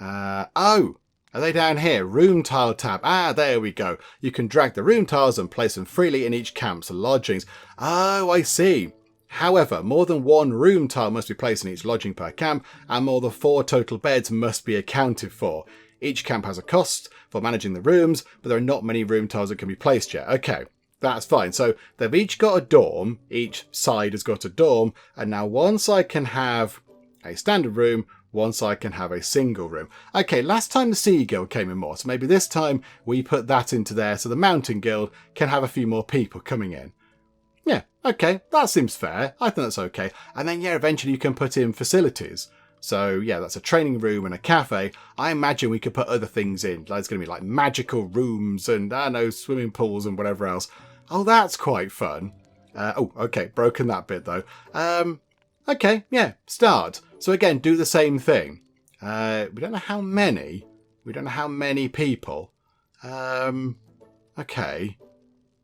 Oh, are they down here? Room tile tab. There we go. You can drag the room tiles and place them freely in each camp's lodgings. Oh, I see. However, more than 1 room tile must be placed in each lodging per camp, and more than 4 total beds must be accounted for. Each camp has a cost for managing the rooms, but there are not many room tiles that can be placed yet. Okay, that's fine. So they've each got a dorm. Each side has got a dorm, and now one side can have a standard room, one side can have a single room. Okay, last time the Sea Guild came in more, so maybe this time we put that into there so the Mountain Guild can have a few more people coming in. Yeah, okay, that seems fair. I think that's okay. And then, yeah, eventually you can put in facilities. So, yeah, that's a training room and a cafe. I imagine we could put other things in. There's going to be like magical rooms and, I don't know, swimming pools and whatever else. Oh, that's quite fun. Oh, okay, broken that bit though. Okay, yeah, start. So again, do the same thing. We don't know how many. We don't know how many people. Okay.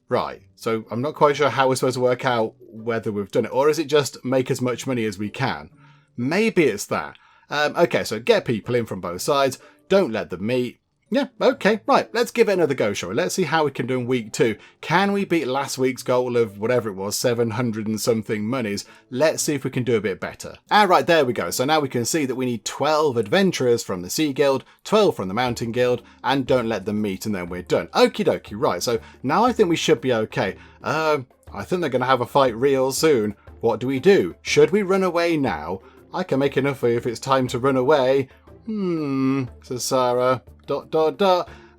Right, so I'm not quite sure how we're supposed to work out whether we've done it, or is it just make as much money as we can? Maybe it's that. Okay, so get people in from both sides. Don't let them meet. Yeah, okay, right. Let's give it another go, shall we? Let's see how we can do in week 2. Can we beat last week's goal of whatever it was, 700 and something monies? Let's see if we can do a bit better. Right, there we go. So now we can see that we need 12 adventurers from the Sea Guild, 12 from the Mountain Guild, and don't let them meet, and then we're done. Okie dokie, right. So now I think we should be okay. I think they're going to have a fight real soon. What do we do? Should we run away now? I can make enough for you if it's time to run away. Says Sara. ...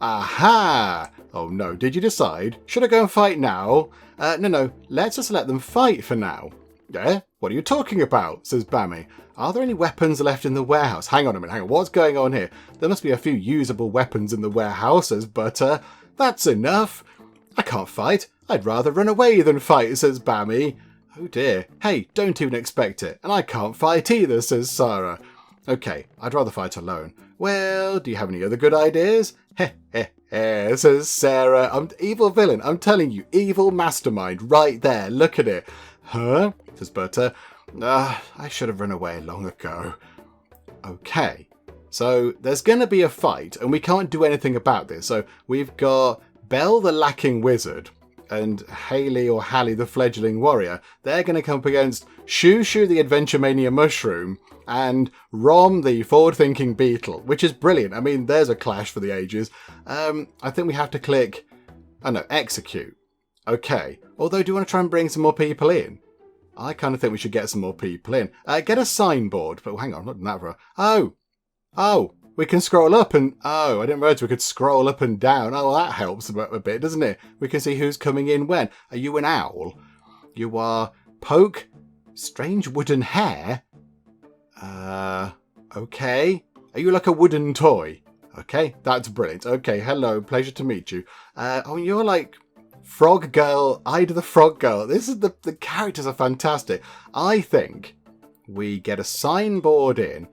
Aha! Oh no, did you decide? Should I go and fight now? No, let's just let them fight for now. Yeah? What are you talking about? Says Bammy. Are there any weapons left in the warehouse? Hang on a minute, hang on. What's going on here? There must be a few usable weapons in the warehouses, but that's enough. I can't fight. I'd rather run away than fight, says Bammy. Oh dear. Hey, don't even expect it. And I can't fight either, says Sara. Okay, I'd rather fight alone. Well, do you have any other good ideas? Says Sara. I'm evil villain. I'm telling you, evil mastermind right there. Look at it. Huh? Says Butter. I should have run away long ago. Okay, so there's going to be a fight and we can't do anything about this. So we've got Belle the lacking wizard and Haley or Hallie the fledgling warrior. They're going to come up against Shoo Shoo the Adventure Mania mushroom and Rom the forward-thinking beetle, which is brilliant. I mean, there's a clash for the ages. I think we have to click, execute. Okay, although do you want to try and bring some more people in? I kind of think we should get some more people in. Get a signboard, but hang on, I'm not doing that for Oh, we can scroll up and... Oh, I didn't realise we could scroll up and down. Oh, well, that helps a bit, doesn't it? We can see who's coming in when. Are you an owl? You are Poke, strange wooden hair. Okay. Are you like a wooden toy? Okay, that's brilliant. Okay, hello, pleasure to meet you. You're like Frog Girl, Ida the Frog Girl. This is the characters are fantastic. I think we get a signboard in.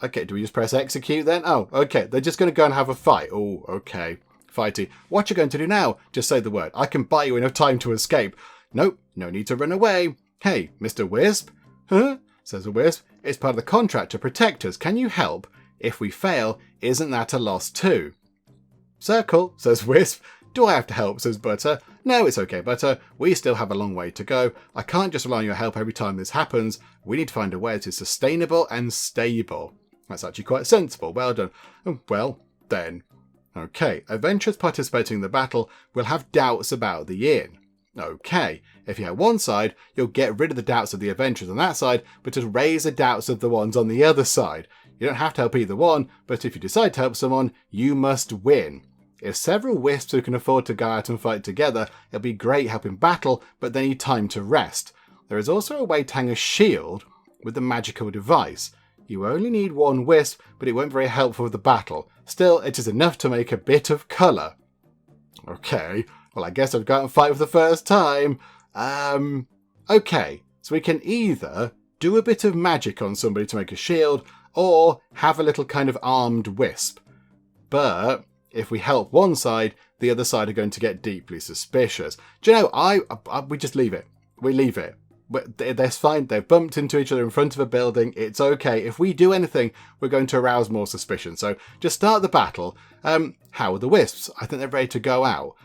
Okay, do we just press execute then? Oh, okay, they're just going to go and have a fight. Oh, okay. fighty. What you going to do now? Just say the word. I can buy you enough time to escape. Nope, no need to run away. Hey, Mr. Wisp. Huh? Says the Wisp. It's part of the contract to protect us. Can you help? If we fail, isn't that a loss too? Circle, says Wisp. Do I have to help, says Butter. No, it's okay, Butter. We still have a long way to go. I can't just rely on your help every time this happens. We need to find a way that is sustainable and stable. That's actually quite sensible. Well done. Well, then. Okay, adventurers participating in the battle will have doubts about the inn. Okay, if you have one side, you'll get rid of the doubts of the adventurers on that side, but just raise the doubts of the ones on the other side. You don't have to help either one, but if you decide to help someone, you must win. If several wisps who can afford to go out and fight together, it'll be great helping battle, but they need time to rest. There is also a way to hang a shield with the magical device. You only need one wisp, but it won't be very helpful with the battle. Still, it is enough to make a bit of colour. Okay, well I guess I'd go out and fight for the first time. Okay, so we can either do a bit of magic on somebody to make a shield, or have a little kind of armed wisp. But if we help one side, the other side are going to get deeply suspicious. Do you know, we just leave it. We leave it. They're fine. They've bumped into each other in front of a building. It's okay. If we do anything, we're going to arouse more suspicion. So just start the battle. How are the wisps? I think they're ready to go out.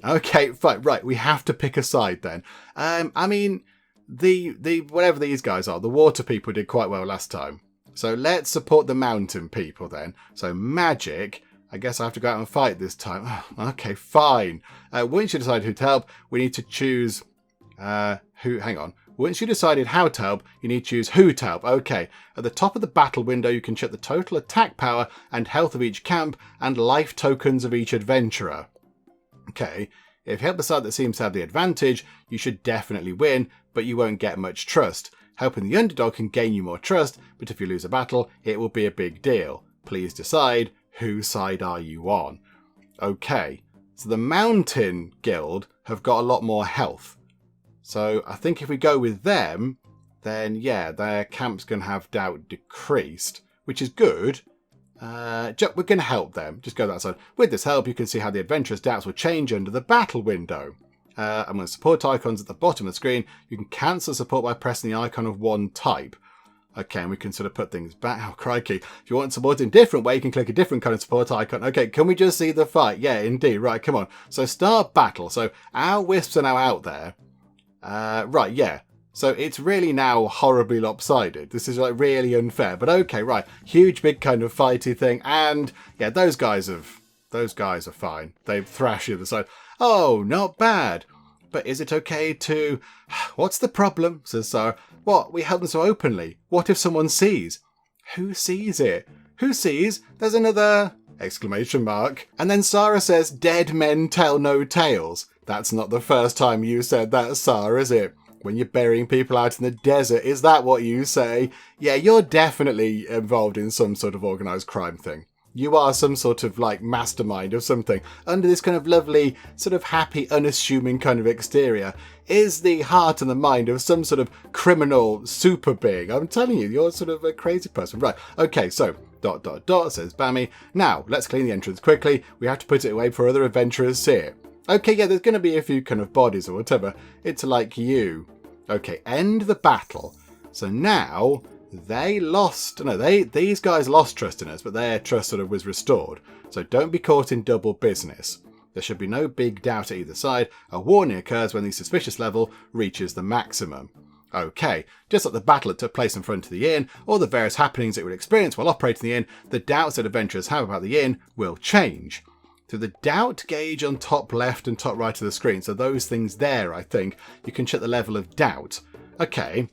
Okay, fine. Right, we have to pick a side then. I mean, the whatever these guys are, the water people did quite well last time. So let's support the mountain people then. So magic. I guess I have to go out and fight this time. Okay, fine. Once you decide who to help, we need to choose hang on. Once you decided how to help, you need to choose who to help. Okay. At the top of the battle window, you can check the total attack power and health of each camp and life tokens of each adventurer. Okay. If you help the side that seems to have the advantage, you should definitely win, but you won't get much trust. Helping the underdog can gain you more trust, but if you lose a battle, it will be a big deal. Please decide, whose side are you on? Okay, so the Mountain Guild have got a lot more health. So I think if we go with them, then yeah, their camp's going to have doubt decreased, which is good. We're going to help them. Just go that side. With this help, you can see how the adventurers' doubts will change under the battle window. And when support icons at the bottom of the screen, you can cancel support by pressing the icon of one type. Okay, and we can sort of put things back. Oh, crikey. If you want support in a different way, you can click a different kind of support icon. Okay, can we just see the fight? Yeah, indeed. Right, come on. So start battle. So our wisps are now out there. Right, yeah. So it's really now horribly lopsided. This is like really unfair. But okay, right. Huge, big kind of fighty thing. And yeah, those guys are fine. They thrash the other side. Oh, not bad. But is it okay to... What's the problem? Says Sara. What? We help them so openly. What if someone sees? Who sees it? Who sees? There's another... exclamation mark. And then Sara says, dead men tell no tales. That's not the first time you said that, Sara, is it? When you're burying people out in the desert, is that what you say? Yeah, you're definitely involved in some sort of organised crime thing. You are some sort of like mastermind of something. Under this kind of lovely, sort of happy, unassuming kind of exterior is the heart and the mind of some sort of criminal super being. I'm telling you, you're sort of a crazy person. Right, okay, so... ... says Bammy. Now, let's clean the entrance quickly. We have to put it away before other adventurers see it. Okay, yeah, there's going to be a few kind of bodies or whatever. It's like you. Okay, end the battle. So now... these guys lost trust in us, but their trust sort of was restored. So don't be caught in double business. There should be no big doubt at either side. A warning occurs when the suspicious level reaches the maximum. Okay, just like the battle that took place in front of the inn, or the various happenings it would experience while operating the inn, the doubts that adventurers have about the inn will change. To the doubt gauge on top left and top right of the screen, so those things there, I think, you can check the level of doubt. Okay.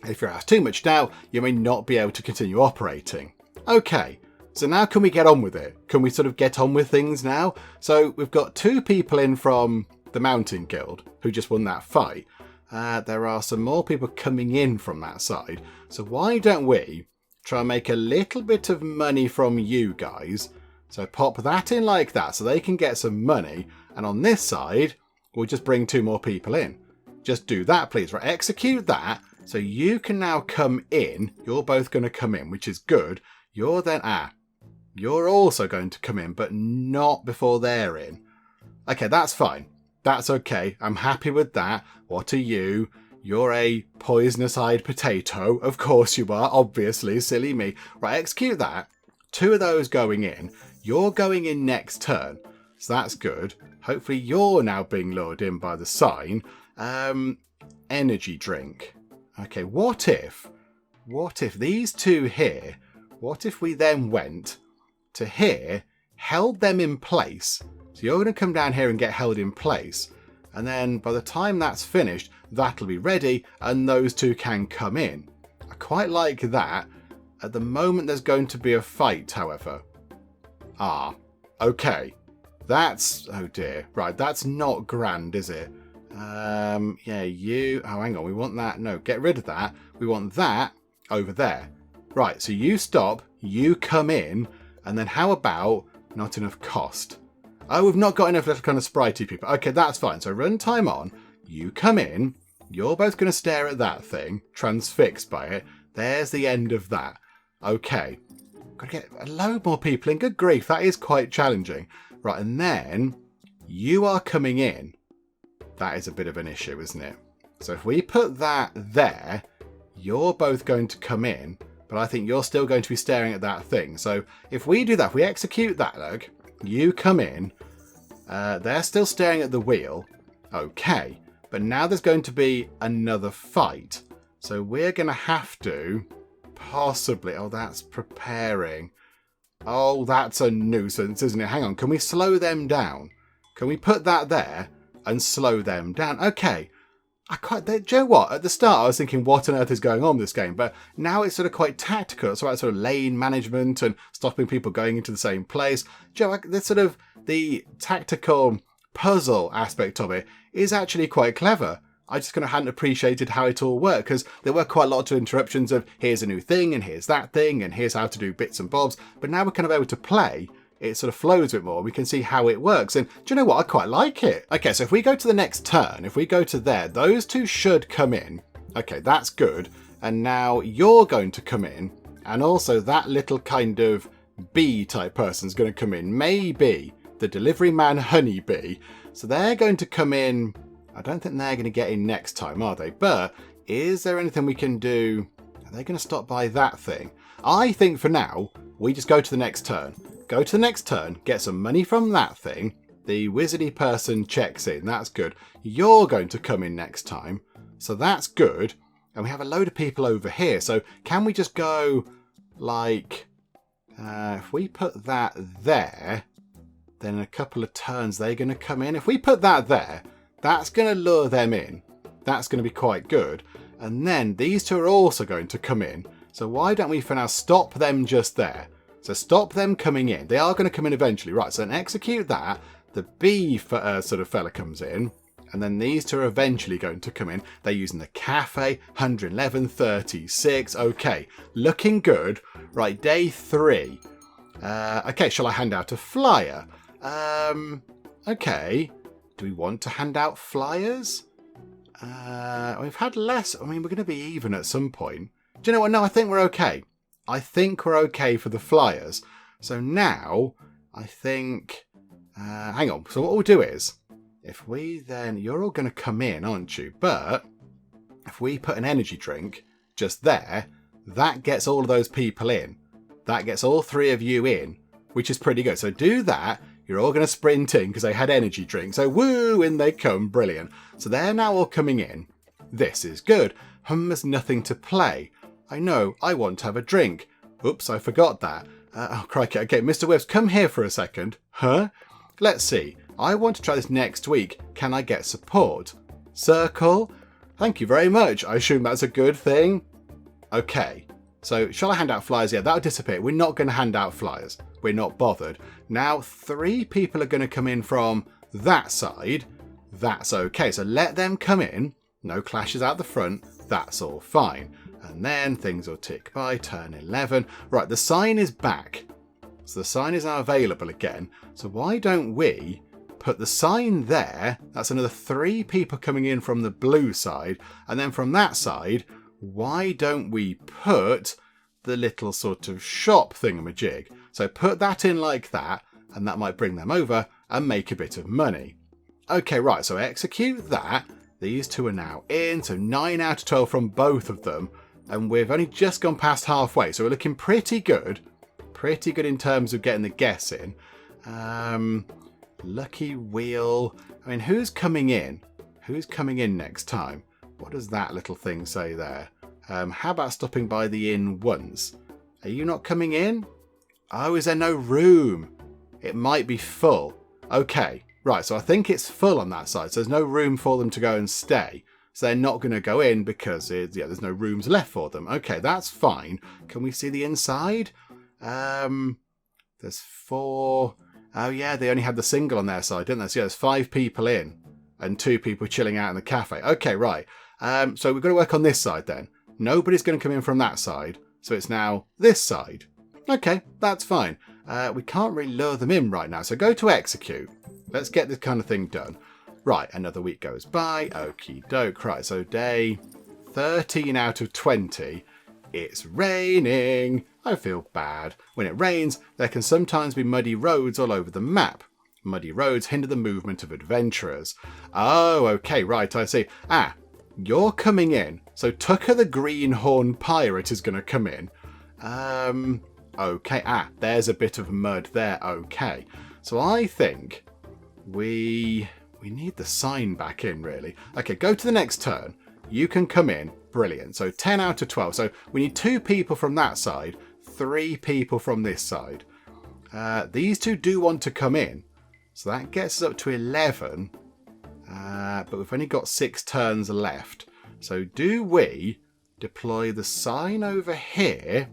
If you have too much doubt, you may not be able to continue operating. Okay, so now can we get on with it? Can we sort of get on with things now? So we've got 2 people in from the Mountain Guild who just won that fight. There are some more people coming in from that side. So why don't we try and make a little bit of money from you guys? So pop that in like that so they can get some money. And on this side, we'll just bring 2 more people in. Just do that, please. Right, execute that. So you can now come in. You're both going to come in, which is good. You're then... You're also going to come in, but not before they're in. Okay, that's fine. That's okay. I'm happy with that. What are you? You're a poisonous-eyed potato. Of course you are. Obviously, silly me. Right, execute that. 2 of those going in. You're going in next turn. So that's good. Hopefully you're now being lured in by the sign. Energy drink. Okay, what if these 2 here, what if we then went to here, held them in place. So you're going to come down here and get held in place. And then by the time that's finished, that'll be ready and those 2 can come in. I quite like that. At the moment, there's going to be a fight, however. Okay. That's, oh dear. Right, that's not grand, is it? Yeah, you, oh, hang on, we want that. No, get rid of that. We want that over there. Right, so you stop, you come in, and then how about not enough cost? Oh, we've not got enough little kind of spritey people. Okay, that's fine. So run time on, you come in, you're both going to stare at that thing, transfixed by it. There's the end of that. Okay, got to get a load more people in. Good grief, that is quite challenging. Right, and then you are coming in. That is a bit of an issue, isn't it? So if we put that there, you're both going to come in, but I think you're still going to be staring at that thing. So if we do that, if we execute that, look, you come in, they're still staring at the wheel. Okay, but now there's going to be another fight. So we're going to have to possibly, oh, that's preparing. Oh, that's a nuisance, isn't it? Hang on, can we slow them down? Can we put that there and slow them down? Okay. Do you know what? At the start, I was thinking, what on earth is going on in this game? But now it's sort of quite tactical. It's about sort of lane management and stopping people going into the same place. Do you know, this sort of the tactical puzzle aspect of it is actually quite clever. I just kind of hadn't appreciated how it all worked because there were quite a lot of interruptions of here's a new thing and here's that thing and here's how to do bits and bobs. But now we're kind of able to play. It sort of flows a bit more. We can see how it works. And do you know what? I quite like it. Okay, so if we go to the next turn, if we go to there, those 2 should come in. Okay, that's good. And now you're going to come in. And also that little kind of bee type person's going to come in. Maybe the delivery man honeybee. So they're going to come in. I don't think they're going to get in next time, are they? But is there anything we can do? Are they going to stop by that thing? I think for now, we just go to the next turn. Go to the next turn, get some money from that thing. The wizardy person checks in. That's good. You're going to come in next time. So that's good. And we have a load of people over here. So can we just go like... if we put that there, then in a couple of turns they're going to come in. If we put that there, that's going to lure them in. That's going to be quite good. And then these 2 are also going to come in. So why don't we for now stop them just there? So stop them coming in. They are going to come in eventually. Right, so then execute that. The bee sort of fella comes in. And then these 2 are eventually going to come in. They're using the cafe. 111, 36. Okay, looking good. Right, day 3. Okay, shall I hand out a flyer? Okay. Do we want to hand out flyers? We've had less. I mean, we're going to be even at some point. Do you know what? No, I think we're okay. I think we're okay for the flyers. So now, I think... hang on. So what we'll do is, if we then... You're all going to come in, aren't you? But if we put an energy drink just there, that gets all of those people in. That gets all 3 of you in, which is pretty good. So do that. You're all going to sprint in because they had energy drinks. So woo, in they come. Brilliant. So they're now all coming in. This is good. There's nothing to play. I know, I want to have a drink. Oops, I forgot that. Oh, crikey. Okay, Mr. Whips, come here for a second. Huh? Let's see. I want to try this next week. Can I get support? Circle? Thank you very much. I assume that's a good thing. Okay. So, shall I hand out flyers? Yeah, that'll disappear. We're not going to hand out flyers. We're not bothered. Now, 3 people are going to come in from that side. That's okay. So, let them come in. No clashes out the front. That's all fine. And then things will tick by. Turn 11. Right, the sign is back. So the sign is now available again. So why don't we put the sign there? That's another 3 people coming in from the blue side. And then from that side, why don't we put the little sort of shop thingamajig? So put that in like that, and that might bring them over and make a bit of money. Okay, right, so execute that. These two are now in, so 9 out of 12 from both of them. And we've only just gone past halfway, so we're looking pretty good. Pretty good in terms of getting the guess in. Lucky wheel. I mean, who's coming in? Who's coming in next time? What does that little thing say there? How about stopping by the inn once? Are you not coming in? Oh, is there no room? It might be full. Okay, right, so I think it's full on that side. So there's no room for them to go and stay. So they're not going to go in because there's no rooms left for them. Okay, that's fine. Can we see the inside? There's 4. Oh yeah, they only had the single on their side, didn't they? So yeah, there's 5 people in and 2 people chilling out in the cafe. Okay, right. So we've got to work on this side then. Nobody's going to come in from that side. So it's now this side. Okay, that's fine. We can't really lure them in right now. So go to execute. Let's get this kind of thing done. Right, another week goes by. Okie doke. Right, so day 13 out of 20. It's raining. I feel bad. When it rains, there can sometimes be muddy roads all over the map. Muddy roads hinder the movement of adventurers. Oh, okay, right, I see. You're coming in. So Tucker the Greenhorn Pirate is going to come in. Okay. There's a bit of mud there. Okay. So I think we need the sign back in, really. Okay, go to the next turn. You can come in. Brilliant. So 10 out of 12. So we need 2 people from that side, 3 people from this side. These 2 do want to come in. So that gets us up to 11. But we've only got 6 turns left. So do we deploy the sign over here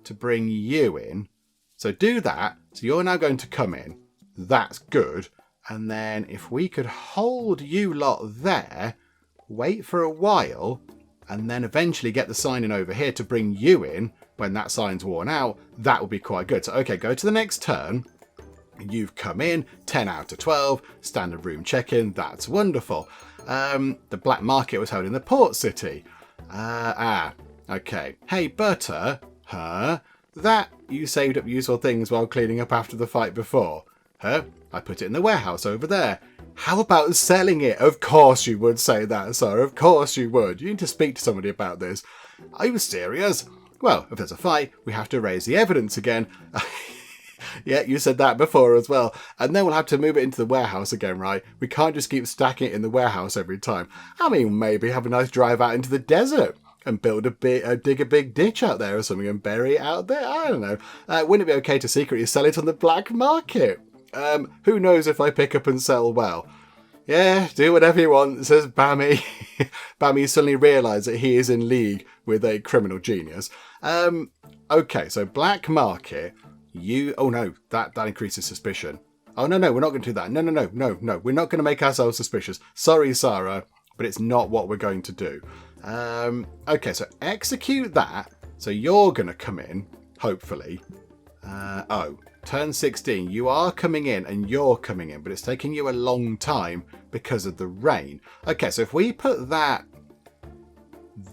to bring you in? So do that. So you're now going to come in. That's good. And then if we could hold you lot there, wait for a while, and then eventually get the sign in over here to bring you in when that sign's worn out, that would be quite good. So, okay, go to the next turn. You've come in, 10 out of 12, standard room check-in, that's wonderful. The black market was held in the port city. Okay. Hey, Butter, huh? That you saved up useful things while cleaning up after the fight before. Huh? I put it in the warehouse over there. How about selling it? Of course you would say that, sir. Of course you would. You need to speak to somebody about this. Are you serious? Well, if there's a fight, we have to raise the evidence again. Yeah, you said that before as well. And then we'll have to move it into the warehouse again, right? We can't just keep stacking it in the warehouse every time. I mean, maybe have a nice drive out into the desert and dig a big ditch out there or something and bury it out there. I don't know. Wouldn't it be okay to secretly sell it on the black market? Who knows if I pick up and sell well? Yeah, do whatever you want, says Bammy. Bammy suddenly realised that he is in league with a criminal genius. Okay, so black market. Oh no, that increases suspicion. Oh no, we're not going to do that. No, we're not going to make ourselves suspicious. Sorry, Sara, but it's not what we're going to do. Okay, so execute that. So you're going to come in, hopefully. Turn 16, you are coming in and you're coming in, but it's taking you a long time because of the rain. Okay, so if we put that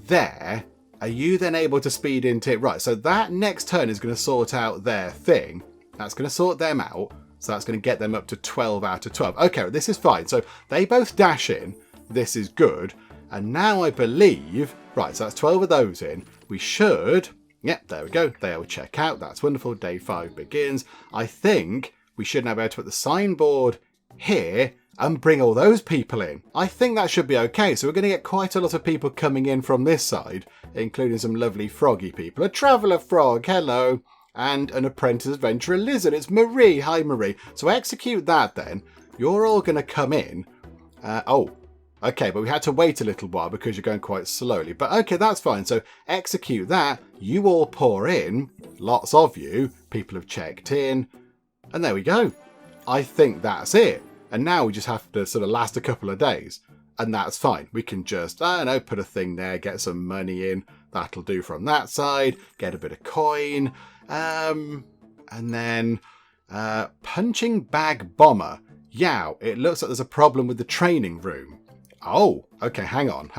there, are you then able to speed into it? Right, so that next turn is going to sort out their thing. That's going to sort them out. So that's going to get them up to 12 out of 12. Okay, this is fine. So they both dash in. This is good. And now I believe, right, so that's 12 of those in. We should... Yep, there we go. They will check out. That's wonderful. Day 5 begins. I think we should now be able to put the signboard here and bring all those people in. I think that should be okay. So we're going to get quite a lot of people coming in from this side, including some lovely froggy people. A traveller frog, hello. And an apprentice adventurer lizard. It's Marie. Hi, Marie. So execute that then. You're all going to come in. Okay, but we had to wait a little while because you're going quite slowly. But okay, that's fine. So execute that. You all pour in. Lots of you. People have checked in. And there we go. I think that's it. And now we just have to sort of last a couple of days. And that's fine. We can just, put a thing there, get some money in. That'll do from that side. Get a bit of coin. And then punching bag bomber. Yow, it looks like there's a problem with the training room. Oh, okay, hang on.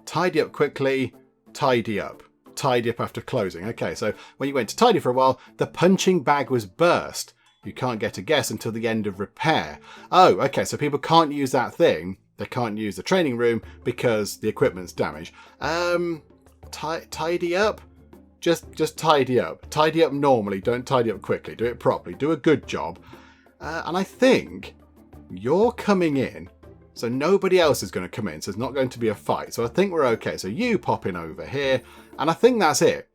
Tidy up quickly. Tidy up. tidy up after closing. Okay, so when you went to tidy for a while, the punching bag was burst. You can't get a guess until the end of repair. Oh, okay, so people can't use that thing. They can't use the training room because the equipment's damaged. Tidy up? Just tidy up. Tidy up normally, don't tidy up quickly. Do it properly. Do a good job. And I think you're coming in, so nobody else is going to come in, so it's not going to be a fight. So I think we're okay. So you pop in over here, and I think that's it.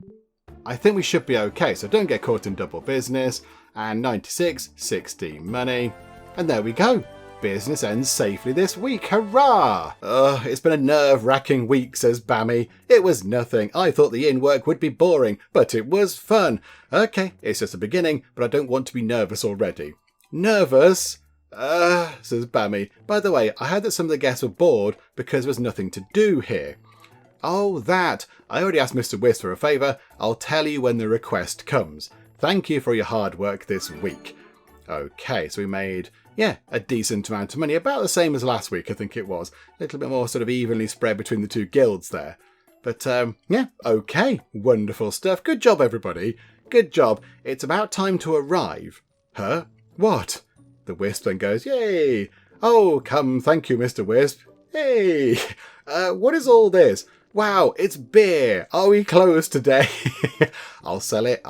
I think we should be okay, so don't get caught in double business. And 96, 16 money. And there we go. Business ends safely this week. Hurrah! It's been a nerve-wracking week, says Bammy. It was nothing. I thought the inn work would be boring, but it was fun. Okay, it's just a beginning, but I don't want to be nervous already. Nervous? Says Bammy. By the way, I heard that some of the guests were bored because there was nothing to do here. Oh, that. I already asked Mr. Wisp for a favour. I'll tell you when the request comes. Thank you for your hard work this week. Okay, so we made, a decent amount of money. About the same as last week, I think it was. A little bit more sort of evenly spread between the two guilds there. But, okay. Wonderful stuff. Good job, everybody. Good job. It's about time to arrive. Huh? What? The Wisp then goes, yay! Oh, come, thank you, Mr. Wisp. Hey! What is all this? Wow, it's beer. Are we closed today? I'll sell it.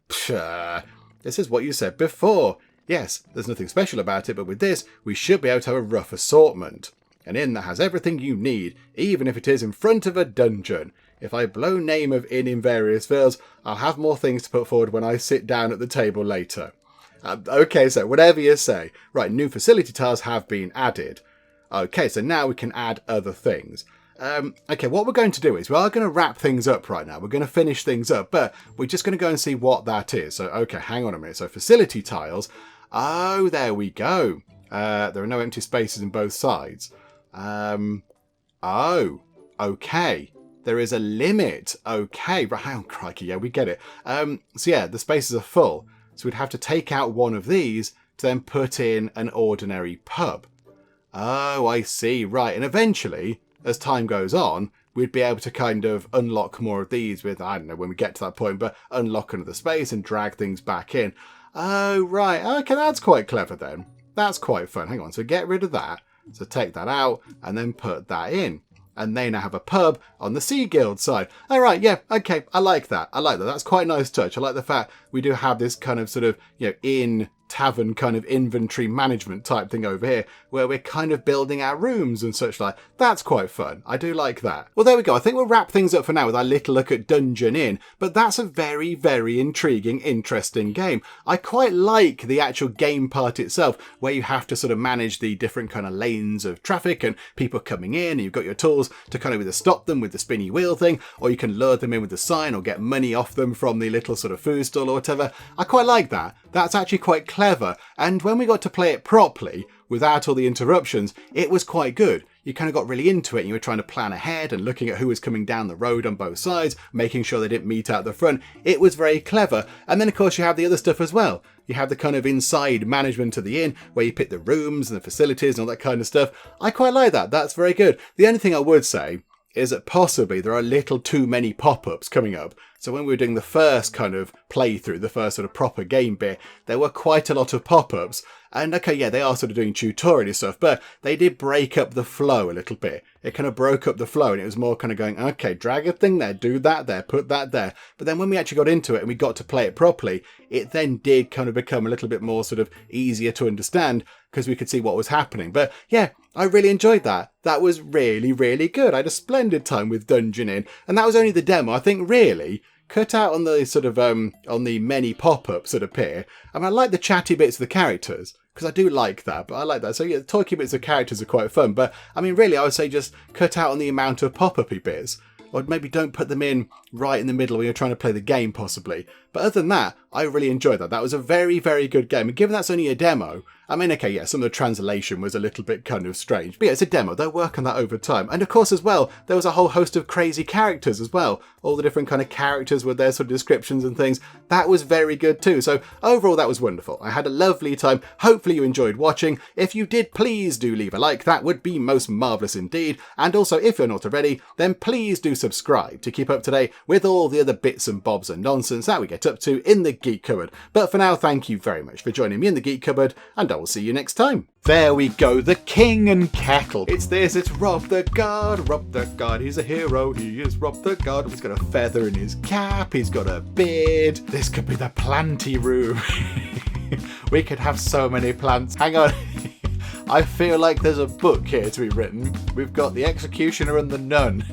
Pshaw. This is what you said before. Yes, there's nothing special about it, but with this, we should be able to have a rough assortment. An inn that has everything you need, even if it is in front of a dungeon. If I blow name of inn in various fields, I'll have more things to put forward when I sit down at the table later. Okay, so whatever you say. Right, new facility tiles have been added. Okay, so now we can add other things. Okay, what we're going to do is we are going to wrap things up right now. We're going to finish things up, but we're just going to go and see what that is. So, okay, hang on a minute. So facility tiles. Oh, there we go. There are no empty spaces in both sides. Oh, okay. There is a limit. Okay, right, hang on, crikey. Yeah, we get it. So yeah, the spaces are full. So we'd have to take out one of these to then put in an ordinary pub. Oh, I see. Right, and eventually, as time goes on, we'd be able to kind of unlock more of these with, I don't know when we get to that point, but unlock another space and drag things back in. Oh, right. Okay, that's quite clever then. That's quite fun. Hang on. So get rid of that. So take that out and then put that in. And they now have a pub on the Sea Guild side. All right. Yeah. Okay. I like that. That's quite a nice touch. I like the fact we do have this kind of sort of, in tavern kind of inventory management type thing over here where we're kind of building our rooms and such like. That's quite fun. I do like that. Well, there we go. I think we'll wrap things up for now with our little look at Dungeon Inn, but that's a very, very intriguing, interesting game. I quite like the actual game part itself where you have to sort of manage the different kind of lanes of traffic and people coming in and you've got your tools to kind of either stop them with the spinny wheel thing or you can lure them in with the sign or get money off them from the little sort of food stall or whatever. I quite like that. That's actually quite clever. And when we got to play it properly, without all the interruptions, it was quite good. You kind of got really into it and you were trying to plan ahead and looking at who was coming down the road on both sides, making sure they didn't meet out the front. It was very clever. And then of course you have the other stuff as well. You have the kind of inside management of the inn where you pick the rooms and the facilities and all that kind of stuff. I quite like that. That's very good. The only thing I would say is that possibly there are a little too many pop-ups coming up. So when we were doing the first kind of playthrough, the first sort of proper game bit, there were quite a lot of pop-ups. And okay, yeah, they are sort of doing tutorial stuff, but they did break up the flow a little bit. It kind of broke up the flow and it was more kind of going, okay, drag a thing there, do that there, put that there. But then when we actually got into it and we got to play it properly, it then did kind of become a little bit more sort of easier to understand because we could see what was happening. But yeah, I really enjoyed that. That was really, really good. I had a splendid time with Dungeon Inn, and that was only the demo. I think really cut out on the sort of on the many pop-ups that appear. I mean, I like the chatty bits of the characters because I do like that, but I like that. So yeah, the talky bits of characters are quite fun. But I mean, really, I would say just cut out on the amount of pop-uppy bits. Or maybe don't put them in right in the middle when you're trying to play the game, possibly. But other than that, I really enjoyed that. That was a very, very good game. And given that's only a demo, I mean, okay, yeah, some of the translation was a little bit kind of strange. But yeah, it's a demo. They'll work on that over time. And of course, as well, there was a whole host of crazy characters as well. All the different kind of characters with their sort of descriptions and things. That was very good too. So overall, that was wonderful. I had a lovely time. Hopefully you enjoyed watching. If you did, please do leave a like. That would be most marvellous indeed. And also, if you're not already, then please do subscribe to keep up to date with all the other bits and bobs and nonsense that we get up to in the Geek Cupboard. But for now, thank you very much for joining me in the Geek Cupboard, and I will see you next time. There we go, the King and Kettle. It's Rob the God, he's a hero, he is Rob the God. He's got a feather in his cap, he's got a beard. This could be the planty room. We could have so many plants. Hang on. I feel like there's a book here to be written. We've got the Executioner and the Nun.